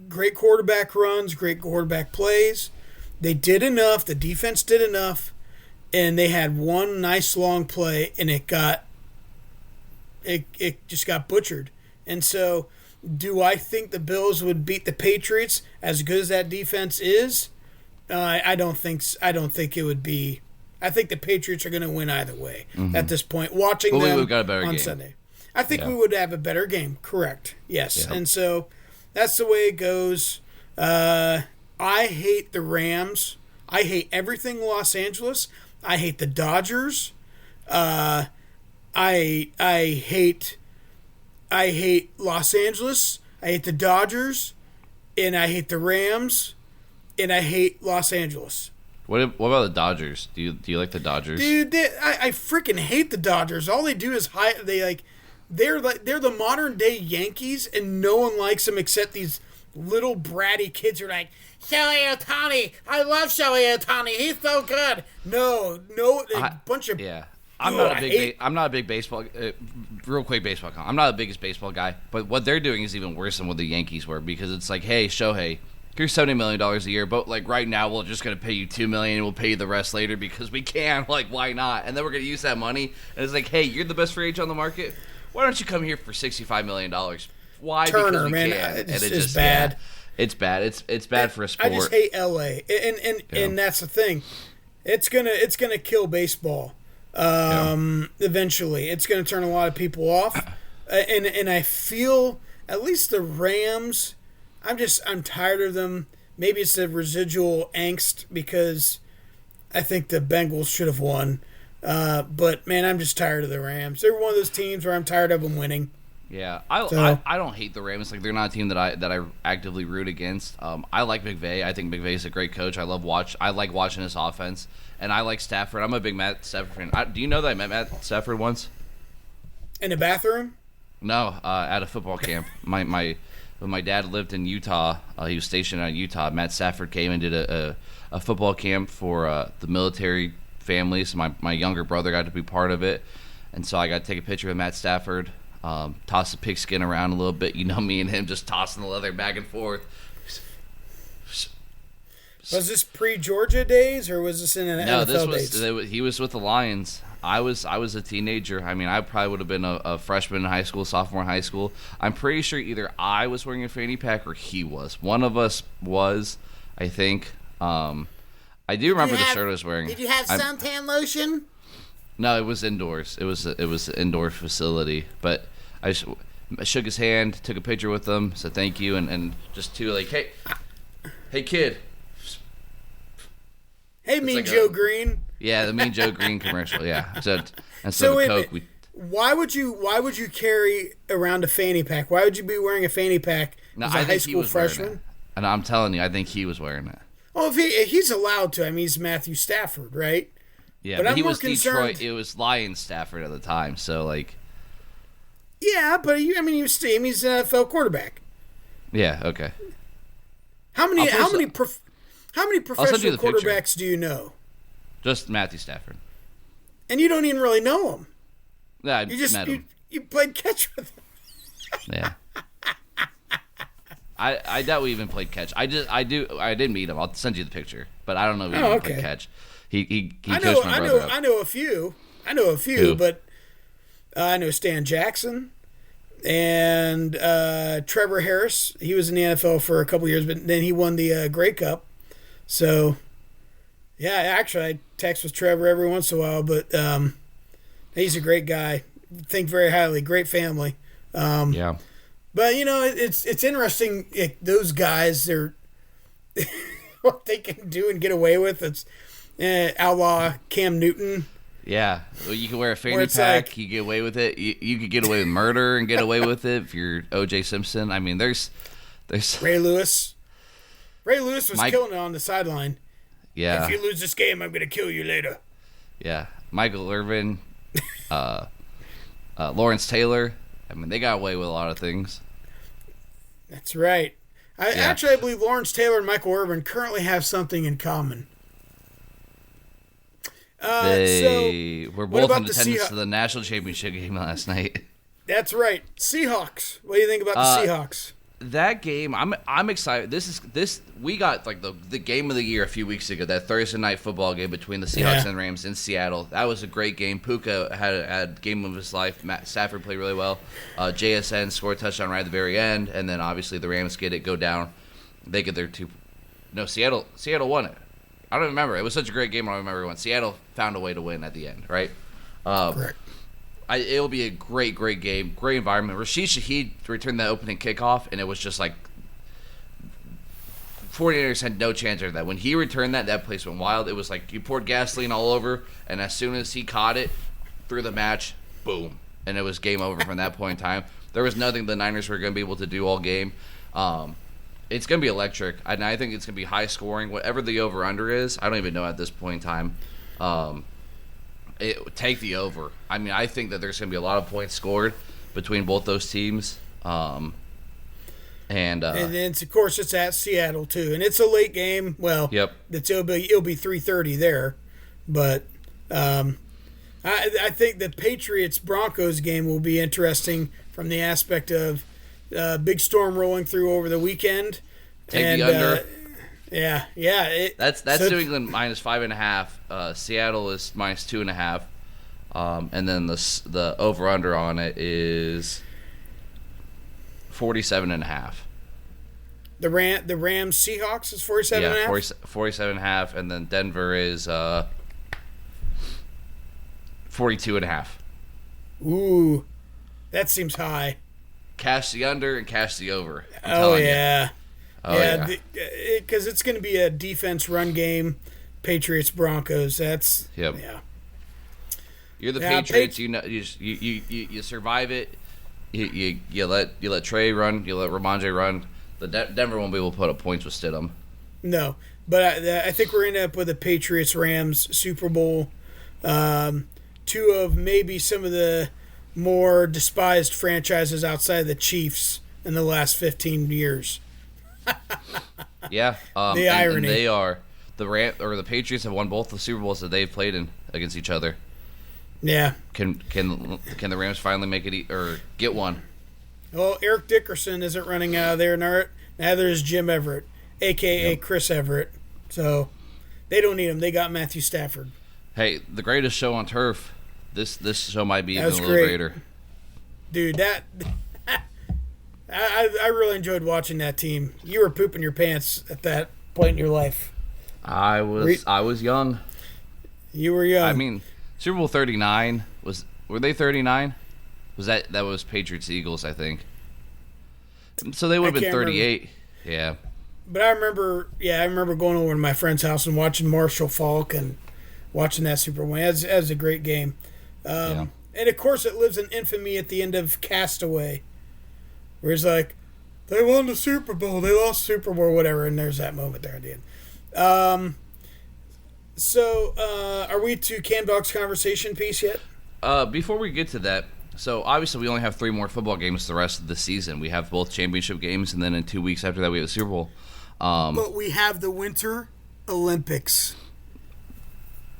Great quarterback runs, great quarterback plays. They did enough. The defense did enough, and they had one nice long play, and it just got butchered. And so, do I think the Bills would beat the Patriots as good as that defense is? I don't think it would be. I think the Patriots are going to win either way at this point. Watching them we've got a better on game. Sunday, I think we would have a better game. Correct. Yes, and so that's the way it goes. I hate the Rams. I hate everything Los Angeles. I hate the Dodgers. I hate Los Angeles. I hate the Dodgers, and I hate the Rams, and I hate Los Angeles. What about the Dodgers? Do you like the Dodgers? Dude, I freaking hate the Dodgers. All they do is they're the modern day Yankees, and no one likes them except these little bratty kids who are like, Shohei Ohtani, I love Shohei Ohtani, he's so good. Bunch of I'm not a big baseball. Real quick baseball comment. I'm not the biggest baseball guy, but what they're doing is even worse than what the Yankees were, because it's like, hey, Shohei, here's $70 million a year, but like right now we're just gonna pay you $2 million and we'll pay you the rest later because we can. Like, why not? And then we're gonna use that money, and it's like, hey, you're the best free agent on the market. Why don't you come here for $65 million? Why? Turner, because we man, can. it's just bad. Yeah, it's bad. It's bad for a sport. I just hate LA, and that's the thing. It's gonna kill baseball. Eventually, it's gonna turn a lot of people off, and I feel at least the Rams. I'm tired of them. Maybe it's the residual angst because I think the Bengals should have won. But man, I'm just tired of the Rams. They're one of those teams where I'm tired of them winning. Yeah, I don't hate the Rams. Like, they're not a team that I actively root against. I like McVay. I think McVay's a great coach. I like watching his offense, and I like Stafford. I'm a big Matt Stafford fan. Do you know that I met Matt Stafford once? In the bathroom? No, at a football camp. When my dad lived in Utah, he was stationed out in Utah. Matt Stafford came and did a football camp for the military families. My younger brother got to be part of it, and so I got to take a picture with Matt Stafford. Toss the pigskin around a little bit. Me and him just tossing the leather back and forth. Was this pre-Georgia days, or was this in an NFL days? He was with the Lions. I was a teenager. I mean, I probably would have been a freshman in high school, sophomore in high school. I'm pretty sure either I was wearing a fanny pack or he was. One of us was, I think. I do remember the shirt I was wearing. Did you have suntan lotion? No, it was indoors. It was an indoor facility. But I shook his hand, took a picture with him, said thank you, and just like, hey kid. Hey, Mean Joe Green. Yeah, the Mean Joe Green commercial. Yeah. So instead of Coke, why would you carry around a fanny pack? Why would you be wearing a fanny pack as a high school freshman? And I'm telling you, I think he was wearing it. Well, if he's allowed to, I mean, he's Matthew Stafford, right? Yeah, but he was Detroit. It was Lions Stafford at the time, so like. Yeah, but he's an NFL quarterback. Yeah. Okay. How many professional quarterbacks do you know? Just Matthew Stafford. And you don't even really know him. Yeah, you played catch with him. Yeah. I doubt we even played catch. I did meet him. I'll send you the picture, but I don't know if we even played catch. He coached my brother up. I know a few. Who? But I know Stan Jackson and Trevor Harris. He was in the NFL for a couple years, but then he won the Grey Cup. So, yeah, actually, I text with Trevor every once in a while, but he's a great guy. Think very highly. Great family. Yeah. But, it's interesting. Those guys, they're what they can do and get away with. It's outlaw Cam Newton. Yeah, well, you can wear a fanny pack. You get away with it. You could get away with murder and get away with it if you're O.J. Simpson. I mean, there's Ray Lewis. Ray Lewis was killing it on the sideline. Yeah. If you lose this game, I'm going to kill you later. Yeah, Michael Irvin, Lawrence Taylor. I mean, they got away with a lot of things. That's right. Actually, I believe Lawrence Taylor and Michael Irvin currently have something in common. They were both in attendance to the national championship game last night. That's right. Seahawks. What do you think about the Seahawks? That game, I'm excited. We got like the game of the year a few weeks ago. That Thursday night football game between the Seahawks and Rams in Seattle. That was a great game. Puka had game of his life. Matt Stafford played really well. JSN scored a touchdown right at the very end, and then obviously the Rams go down. They get their two. No, Seattle won it. I don't remember. It was such a great game. I don't remember when Seattle found a way to win at the end, right? Correct. It'll be a great game, great environment. Rashid Shaheed returned that opening kickoff, and it was just like 49ers had no chance of that. When he returned that place went wild. It was like you poured gasoline all over, and as soon as he caught it through the match, boom, and it was game over from that point in time. There was nothing the Niners were going to be able to do all game. It's going to be electric, and I think it's going to be high scoring. Whatever the over-under is, I don't even know at this point in time. Take the over. I mean, I think that there's going to be a lot of points scored between both those teams. And then, of course, it's at Seattle, too. And it's a late game. Well, yep. It'll be 3:30 there. But I think the Patriots-Broncos game will be interesting from the aspect of big storm rolling through over the weekend. Take the under. Yeah. That's New England minus 5.5. Seattle is minus 2.5. And then the over under on it is 47.5. The Rams Seahawks is 47.5. Yeah, 47.5, and then Denver is 42.5. Ooh, that seems high. Cash the under and cash the over. Oh yeah. Yeah, because it's going to be a defense run game. Patriots Broncos. That's yeah. You're the Patriots. You survive it. You let Trey run. You let Ramondre run. The Denver won't be able to put up points with Stidham. No, but I think we're going to end up with a Patriots Rams Super Bowl. Two of maybe some of the more despised franchises outside of the Chiefs in the last 15 years. Yeah, the irony. And they are the Patriots have won both the Super Bowls that they've played in against each other. Yeah. Can the Rams finally make it or get one? Well, Eric Dickerson isn't running out of there. Neither is Jim Everett, a.k.a. Chris Everett. So they don't need him. They got Matthew Stafford. Hey, the greatest show on turf. This show might be even a little greater. Dude, I really enjoyed watching that team. You were pooping your pants at that point in your life. I was young. You were young. I mean, Super Bowl 39 were they 39? That was Patriots Eagles, I think. So they would have been 38. Remember. Yeah. But I remember going over to my friend's house and watching Marshall Faulk and watching that Super Bowl. That was a great game. And of course, it lives in infamy at the end of Castaway, where he's like, "They won the Super Bowl, they lost the Super Bowl, whatever." And there's that moment there at the end. So, are we to Candog's conversation piece yet? Before we get to that, so obviously we only have 3 more football games the rest of the season. We have both championship games, and then in 2 weeks after that we have the Super Bowl. But we have the Winter Olympics.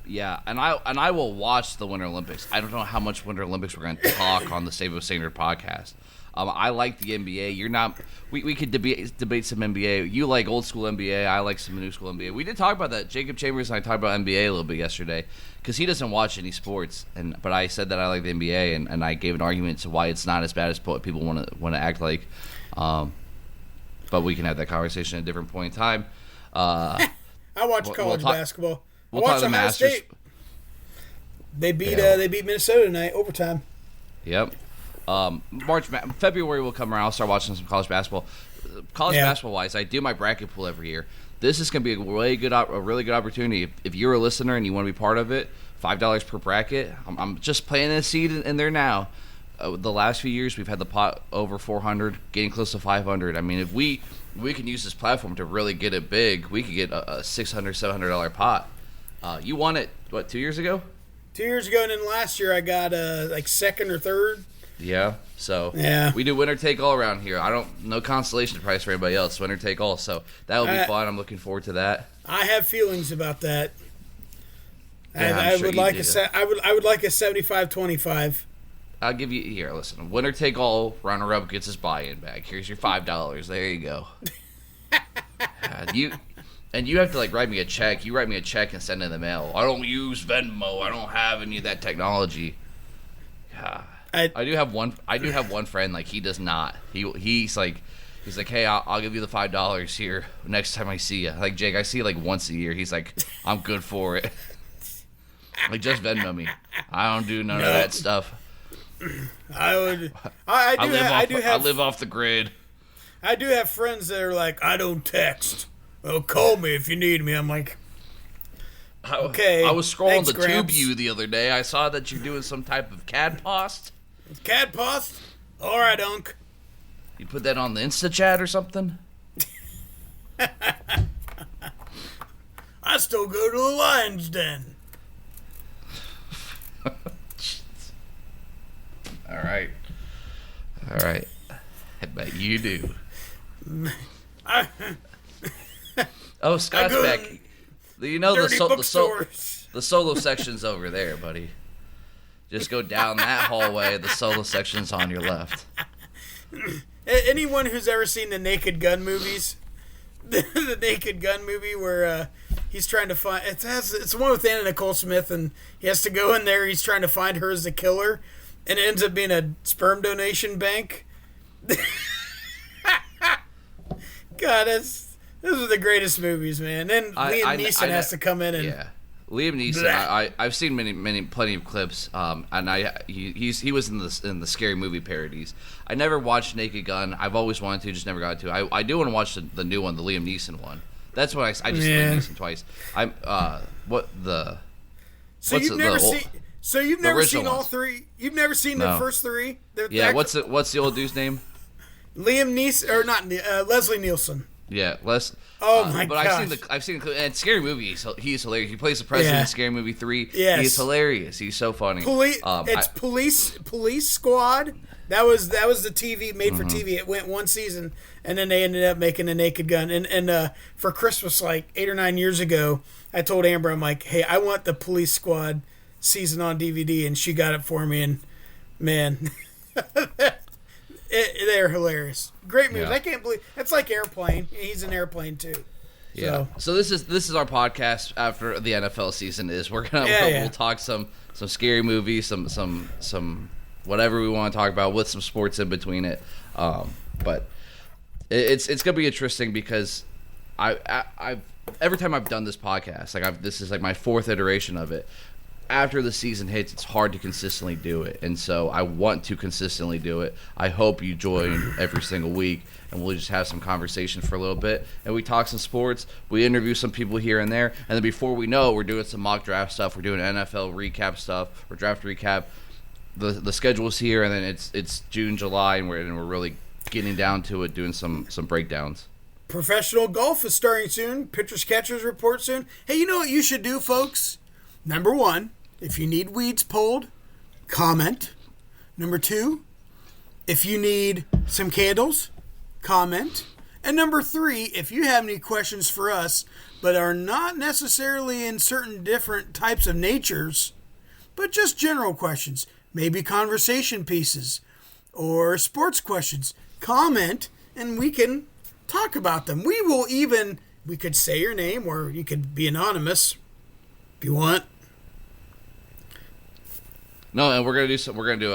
Yeah, and I will watch the Winter Olympics. I don't know how much Winter Olympics we're going to talk on the Sabo Standard Podcast. I like the NBA. You're not. We could debate some NBA. You like old school NBA. I like some new school NBA. We did talk about that. Jacob Chambers and I talked about NBA a little bit yesterday because he doesn't watch any sports. But I said that I like the NBA, and I gave an argument to why it's not as bad as what people want to act like. But we can have that conversation at a different point in time. I watch college basketball. We'll talk the Masters. State. They beat Minnesota tonight overtime. Yep. February will come around. I'll start watching some college basketball. Basketball wise, I do my bracket pool every year. This is going to be a really good opportunity. If you're a listener and you want to be part of it, $5 per bracket. I'm just planting a seed in there now. The last few years, we've had the pot over 400, getting close to 500. I mean, if we can use this platform to really get it big, we could get a $600, $700 pot. You won it, 2 years ago? 2 years ago, and then last year I got second or third. Yeah, so yeah. We do winner take all around here. No consolation prize for anybody else. Winner take all, so that will be fun. I'm looking forward to that. I have feelings about that. Yeah, I would like a 75-25. I'll give you here. Listen, winner take all. Runner up gets his buy-in back. Here's your $5. There you go. You have to write me a check. You write me a check and send it in the mail. I don't use Venmo. I don't have any of that technology. I do have one friend. He does not. He's like, hey, I'll give you the $5 here next time I see you. Like Jake, I see you once a year. He's like, I'm good for it. Just Venmo me. I don't do none of that stuff. I live off the grid. I do have friends that are like, I don't text. Oh, call me if you need me. I'm like, okay. I was scrolling thanks, the Gramps. TubeView the other day. I saw that you're doing some type of CAD post. CAD post? All right, Unc. You put that on the Insta chat or something? I still go to the Lion's Den. All right. I bet you do. Oh, Scott's back. You know the solo section's over there, buddy. Just go down that hallway. The solo section's on your left. Anyone who's ever seen the Naked Gun movies, the Naked Gun movie where he's trying to find it's the one with Anna Nicole Smith, and he has to go in there. He's trying to find her as the killer, and it ends up being a sperm donation bank. God, those are the greatest movies, man. Then Liam Neeson has to come in and Liam Neeson. I've seen plenty of clips, and he was in the scary movie parodies. I never watched Naked Gun. I've always wanted to, just never got to. I do want to watch the new one, the Liam Neeson one. That's what I just Liam Neeson twice. So you've never seen all ones. three? You've never seen the first three? What's the old dude's name? Liam Neeson, or not Leslie Nielsen. Yeah, Oh my god! But I've seen the and Scary Movie. He's hilarious. He plays the president in Scary Movie 3. Yes. He's hilarious. He's so funny. Police Squad. That was the TV made for TV. It went one season, and then they ended up making a Naked Gun. And for Christmas, 8 or 9 years ago, I told Amber, I'm like, hey, I want the Police Squad season on DVD, and she got it for me. And man, they're hilarious. Great movies. Yeah. I can't believe it's like Airplane. He's an Airplane too. Yeah. So this is our podcast after the NFL season is. We'll talk some scary movies, some whatever we want to talk about with some sports in between it. But it's gonna be interesting because I've every time I've done this podcast, this is my fourth iteration of it. After the season hits, it's hard to consistently do it. And so I want to consistently do it. I hope you join every single week, and we'll just have some conversation for a little bit. And we talk some sports. We interview some people here and there. And then before we know it, we're doing some mock draft stuff. We're doing NFL recap stuff or draft recap. The schedule's here, and then it's June, July, and we're really getting down to it, doing some breakdowns. Professional golf is starting soon. Pitchers Catchers report soon. Hey, you know what you should do, folks? Number 1, if you need weeds pulled, comment. Number 2, if you need some candles, comment. And number 3, if you have any questions for us, but are not necessarily in certain different types of natures, but just general questions, maybe conversation pieces or sports questions. Comment and we can talk about them. We could say your name or you could be anonymous if you want. No, and we're gonna do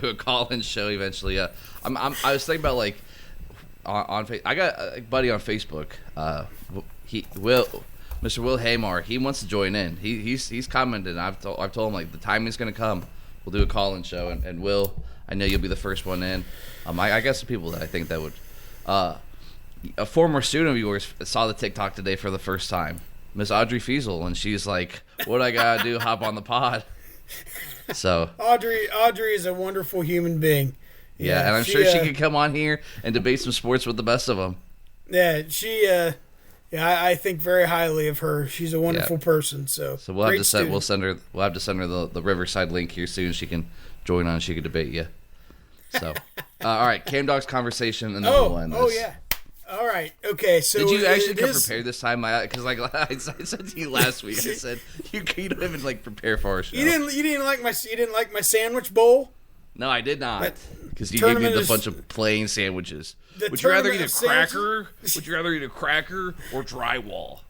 a call-in show eventually. I was thinking about like on I got a buddy on Facebook. Mr. Will Haymar. He wants to join in. He's commented. I've told him like the timing's gonna come. We'll do a call-in show, and Will, I know you'll be the first one in. I got some people that I think that would. A former student of yours saw the TikTok today for the first time, Miss Audrey Fiesel, and she's like, "What I gotta do? Hop on the pod." So Audrey is a wonderful human being. Yeah, and I'm sure she could come on here and debate some sports with the best of them. Yeah, I think very highly of her. She's a wonderful person. So we'll have to send her the Riverside link here soon. She can join on. She can debate you. So, all right, Cam Dog's conversation and then we'll end this. Oh yeah. All right. Okay. So did you actually come prepared this time? Because I said to you last week, I said you don't even like prepare for our show. You didn't like my sandwich bowl? No, I did not. Because you gave me a bunch of plain sandwiches. Would you rather eat a cracker? Would you rather eat a cracker or drywall?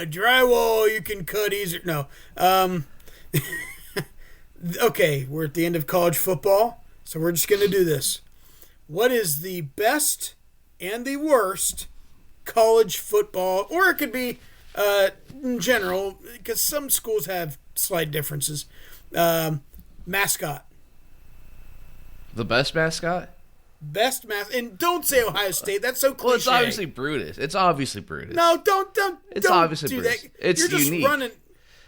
Drywall you can cut easier. No. Okay, we're at the end of college football, so we're just gonna do this. What is the best and the worst college football, or it could be in general, because some schools have slight differences, mascot? The best mascot? Best mascot. And don't say Ohio State. That's so cliche. Well, it's obviously Brutus. No, don't It's obviously do Brutus. that. It's you're just unique. running.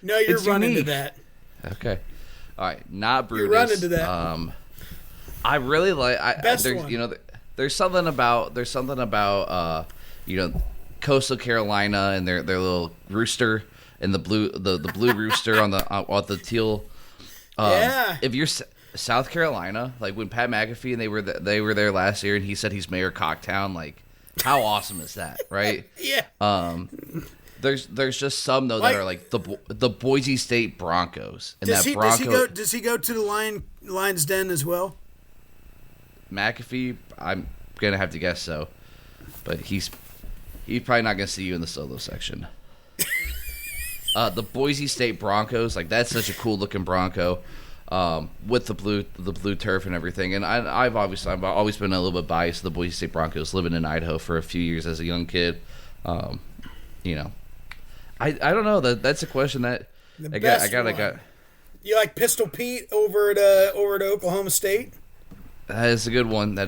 No, you're running unique. to that. Okay. All right, not Brutus. You're running to that. I really like. Best one. You know, there's something about Coastal Carolina and their little rooster and the blue rooster on the teal. Yeah. If you're South Carolina, like when Pat McAfee and they were there last year, and he said he's Mayor Cocktown. Like, how awesome is that, right? Yeah. There's just some though that are like the Boise State Broncos. And does he go to the Lions Den as well? McAfee, I'm gonna have to guess so, but he's probably not gonna see you in the solo section. The Boise State Broncos, like that's such a cool looking Bronco, with the blue turf and everything. And I've always been a little bit biased to the Boise State Broncos, living in Idaho for a few years as a young kid. I don't know, that's a question that I got. You like Pistol Pete over at Oklahoma State? That is a good one.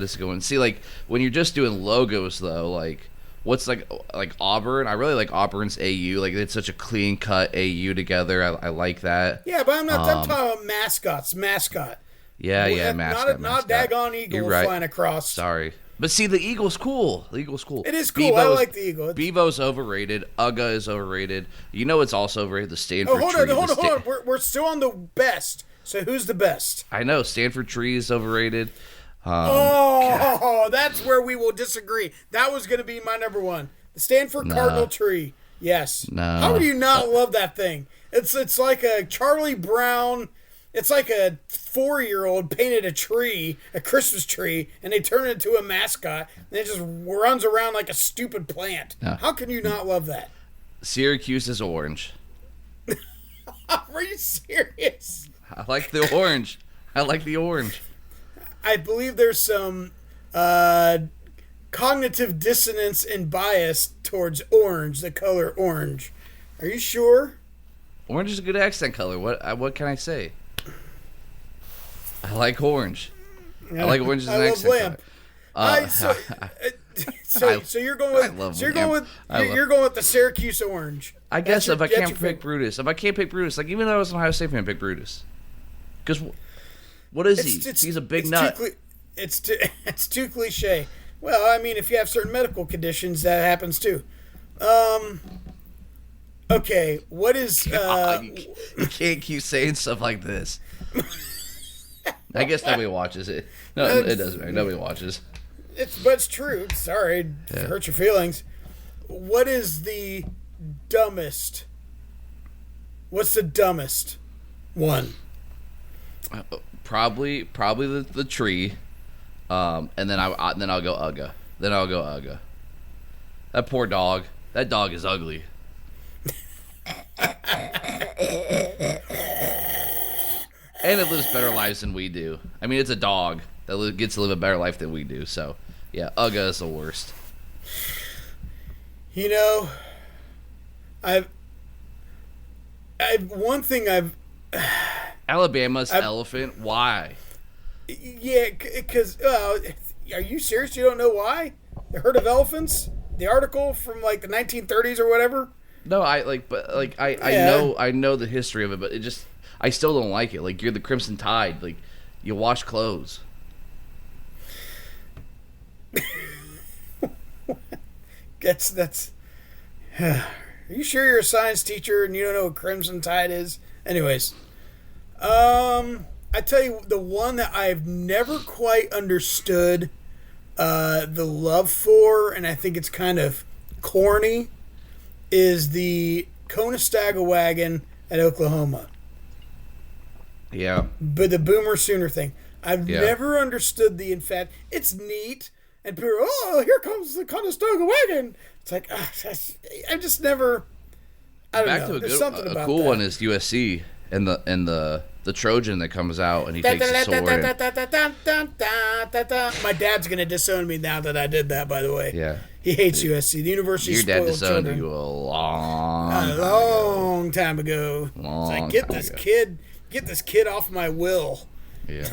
See, like when you're just doing logos though, like what's like Auburn? I really like Auburn's AU. Like it's such a clean cut AU together. I like that. Yeah, but I'm talking about mascots. Mascot. Yeah, mascot. Not daggone eagle flying across. Sorry. But see, the Eagle's cool. It is cool. I like the Eagle. Bevo's overrated. Uga is overrated. You know it's also overrated? The Stanford tree. Hold on. We're still on the best. So who's the best? I know. Stanford tree is overrated. That's where we will disagree. That was going to be my number one. The Stanford Cardinal tree. Yes. No. How do you not love that thing? It's like a Charlie Brown. It's like a 4-year-old painted a Christmas tree, and they turn it into a mascot, and it just runs around like a stupid plant. No. How can you not love that? Syracuse is orange. Are you serious? I like the orange. I believe there's some cognitive dissonance and bias towards orange, the color orange. Are you sure? Orange is a good accent color. What can I say? I like orange. I like orange as an accent color. So you're going with the Syracuse orange. I guess if I can't pick Brutus, like even though I was an Ohio State fan, pick Brutus. Because what is he? He's a big nut. It's too cliche. Well, I mean, if you have certain medical conditions, that happens too. Okay, what is... You can't keep saying stuff like this. I guess nobody watches it. No, it doesn't matter. Nobody watches. It's true. Sorry, hurt your feelings. What is the dumbest? What's the dumbest one? Probably the tree, and then I'll go Ugga. Then I'll go Ugga. That poor dog. That dog is ugly. And it lives better lives than we do. I mean, it's a dog that gets to live a better life than we do. So, yeah, Ugga is the worst. You know, I've one thing I've Alabama's elephant. Why? Yeah, because are you serious? You don't know why? The herd of elephants? The article from like the 1930s or whatever? No, I know the history of it, but I still don't like it. Like, you're the Crimson Tide. Like, you wash clothes. That's. Are you sure you're a science teacher and you don't know what Crimson Tide is? Anyways, I tell you the one that I've never quite understood the love for, and I think it's kind of corny, is the Conestoga wagon at Oklahoma. Yeah. But the Boomer Sooner thing. I've never understood the infat. It's neat. And people are, oh, here comes the Conestoga wagon. It's like, I just never, I don't know. There's something about that. A cool one is USC and the Trojan that comes out and he takes the sword. My dad's going to disown me now that I did that, by the way. Yeah. He hates USC. The university Your dad spoiled children. disowned you a long time ago. It's like, get this kid off my will. Yeah.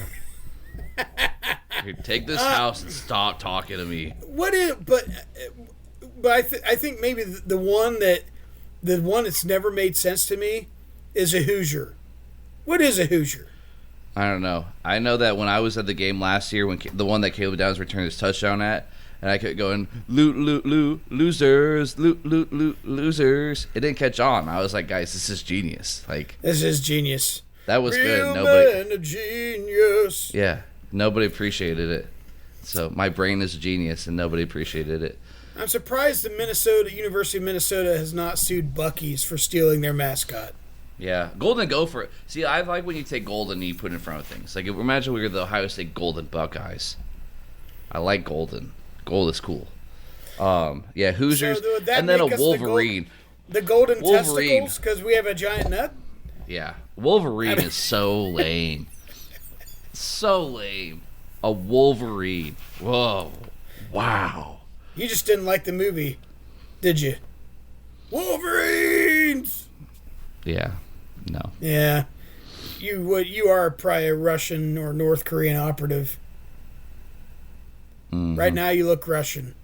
Here, take this house and stop talking to me. But I think maybe the one that's never made sense to me is a Hoosier. What is a Hoosier? I don't know. I know that when I was at the game last year, when the one that Caleb Downs returned his touchdown at, and I kept going, losers, losers. It didn't catch on. I was like, guys, this is genius. Like, this is genius. That was Real good. Man of genius. Yeah, nobody appreciated it. So my brain is a genius, and nobody appreciated it. I'm surprised the University of Minnesota has not sued Buc-ee's for stealing their mascot. Yeah, Golden Gopher. See, I like when you take Golden and you put it in front of things. Like, imagine we were the Ohio State Golden Buckeyes. I like Golden. Gold is cool. Yeah, Hoosiers, so and then a Wolverine. The golden testicles, because we have a giant nut? Yeah, Wolverine is so lame. So lame. A Wolverine. Whoa. Wow. You just didn't like the movie, did you? Wolverines! Yeah. No. Yeah. You are probably a Russian or North Korean operative. Mm-hmm. Right now you look Russian.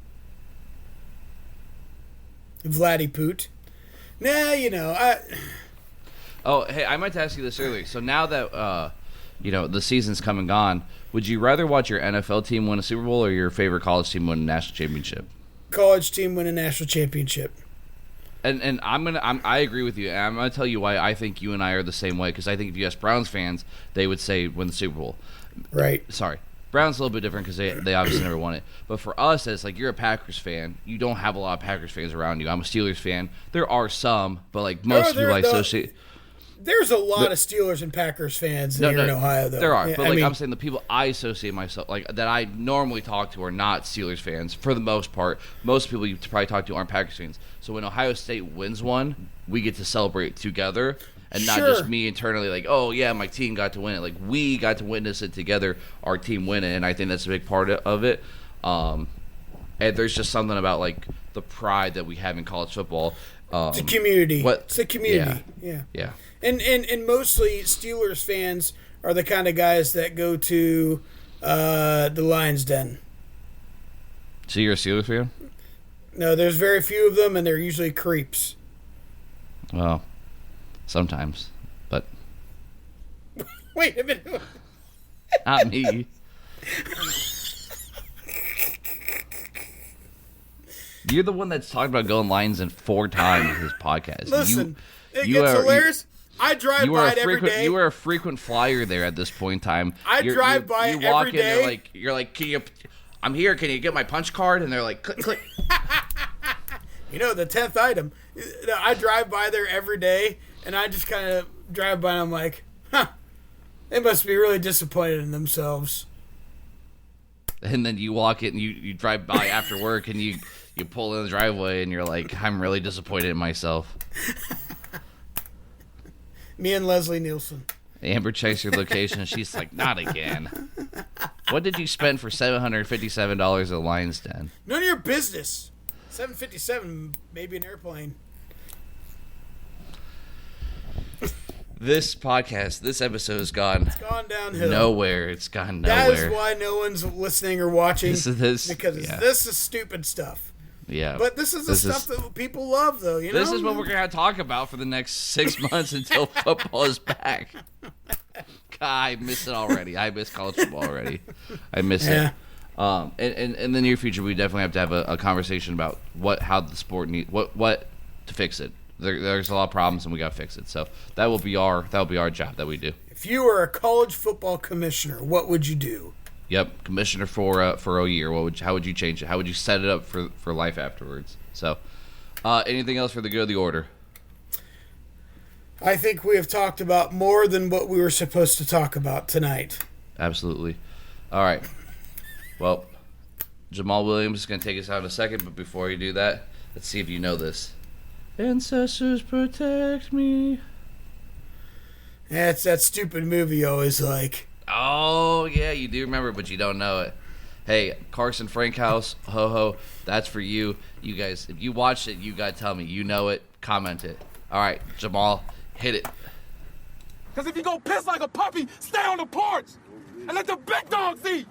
Vladiput. Nah, Oh, hey, I meant to ask you this earlier. So now that, the season's come and gone, would you rather watch your NFL team win a Super Bowl or your favorite college team win a national championship? College team win a national championship. And I agree with you. And I'm gonna tell you why I think you and I are the same way. Because I think if you ask Browns fans, they would say win the Super Bowl. Right. Sorry, Browns a little bit different because they obviously never won it. But for us, it's like you're a Packers fan. You don't have a lot of Packers fans around you. I'm a Steelers fan. There are some, but like most people I associate. There's a lot of Steelers and Packers fans here in Ohio, though. There are, but I'm saying the people I associate myself, like that I normally talk to, are not Steelers fans for the most part. Most people you probably talk to aren't Packers fans. So when Ohio State wins one, we get to celebrate together, and not just me internally. Like, oh yeah, my team got to win it. Like we got to witness it together. Our team win it, and I think that's a big part of it. And there's just something about like the pride that we have in college football. It's a community. It's a community. Yeah. And mostly Steelers fans are the kind of guys that go to the Lions Den. So you're a Steelers fan? No, there's very few of them, and they're usually creeps. Well, sometimes, but... Wait a minute. Not me. You're the one that's talked about going Lions in 4 times in his podcast. Listen, it gets hilarious. I drive by it every day. You are a frequent flyer there at this point in time. I drive by it every day. You're like, can you? I'm here. Can you get my punch card? And they're like, click, click. You know, the 10th item, I drive by there every day, and I just kind of drive by and I'm like, they must be really disappointed in themselves. And then you walk it and you drive by after work and you pull in the driveway and you're like, I'm really disappointed in myself. Me and Leslie Nielsen. Amber checks your location and she's like, not again. What did you spend for $757 at the Lion's Den? None of your business. $757, maybe an airplane. This podcast, this episode has gone. It's gone downhill. Nowhere. It's gone nowhere. That is why no one's listening or watching. This is stupid stuff. Yeah. But this is the stuff that people love, though. You know? This is what we're going to talk about for the next 6 months until football is back. God, I miss it already. I miss college football already. I miss it. And in the near future, we definitely have to have a conversation about how the sport needs what to fix it. There's a lot of problems, and we got to fix it. So that will be our job that we do. If you were a college football commissioner, what would you do? Yep, commissioner for a year. How would you change it? How would you set it up for life afterwards? So, anything else for the good of the order? I think we have talked about more than what we were supposed to talk about tonight. Absolutely. All right. Well, Jamal Williams is going to take us out in a second, but before you do that, let's see if you know this. Ancestors protect me. Yeah, it's that stupid movie you always like. Oh, yeah, you do remember, but you don't know it. Hey, Carson Frankhouse, ho-ho, that's for you. You guys, if you watched it, you got to tell me. You know it. Comment it. All right, Jamal, hit it. Because if you go piss like a puppy, stay on the porch and let the big dogs eat.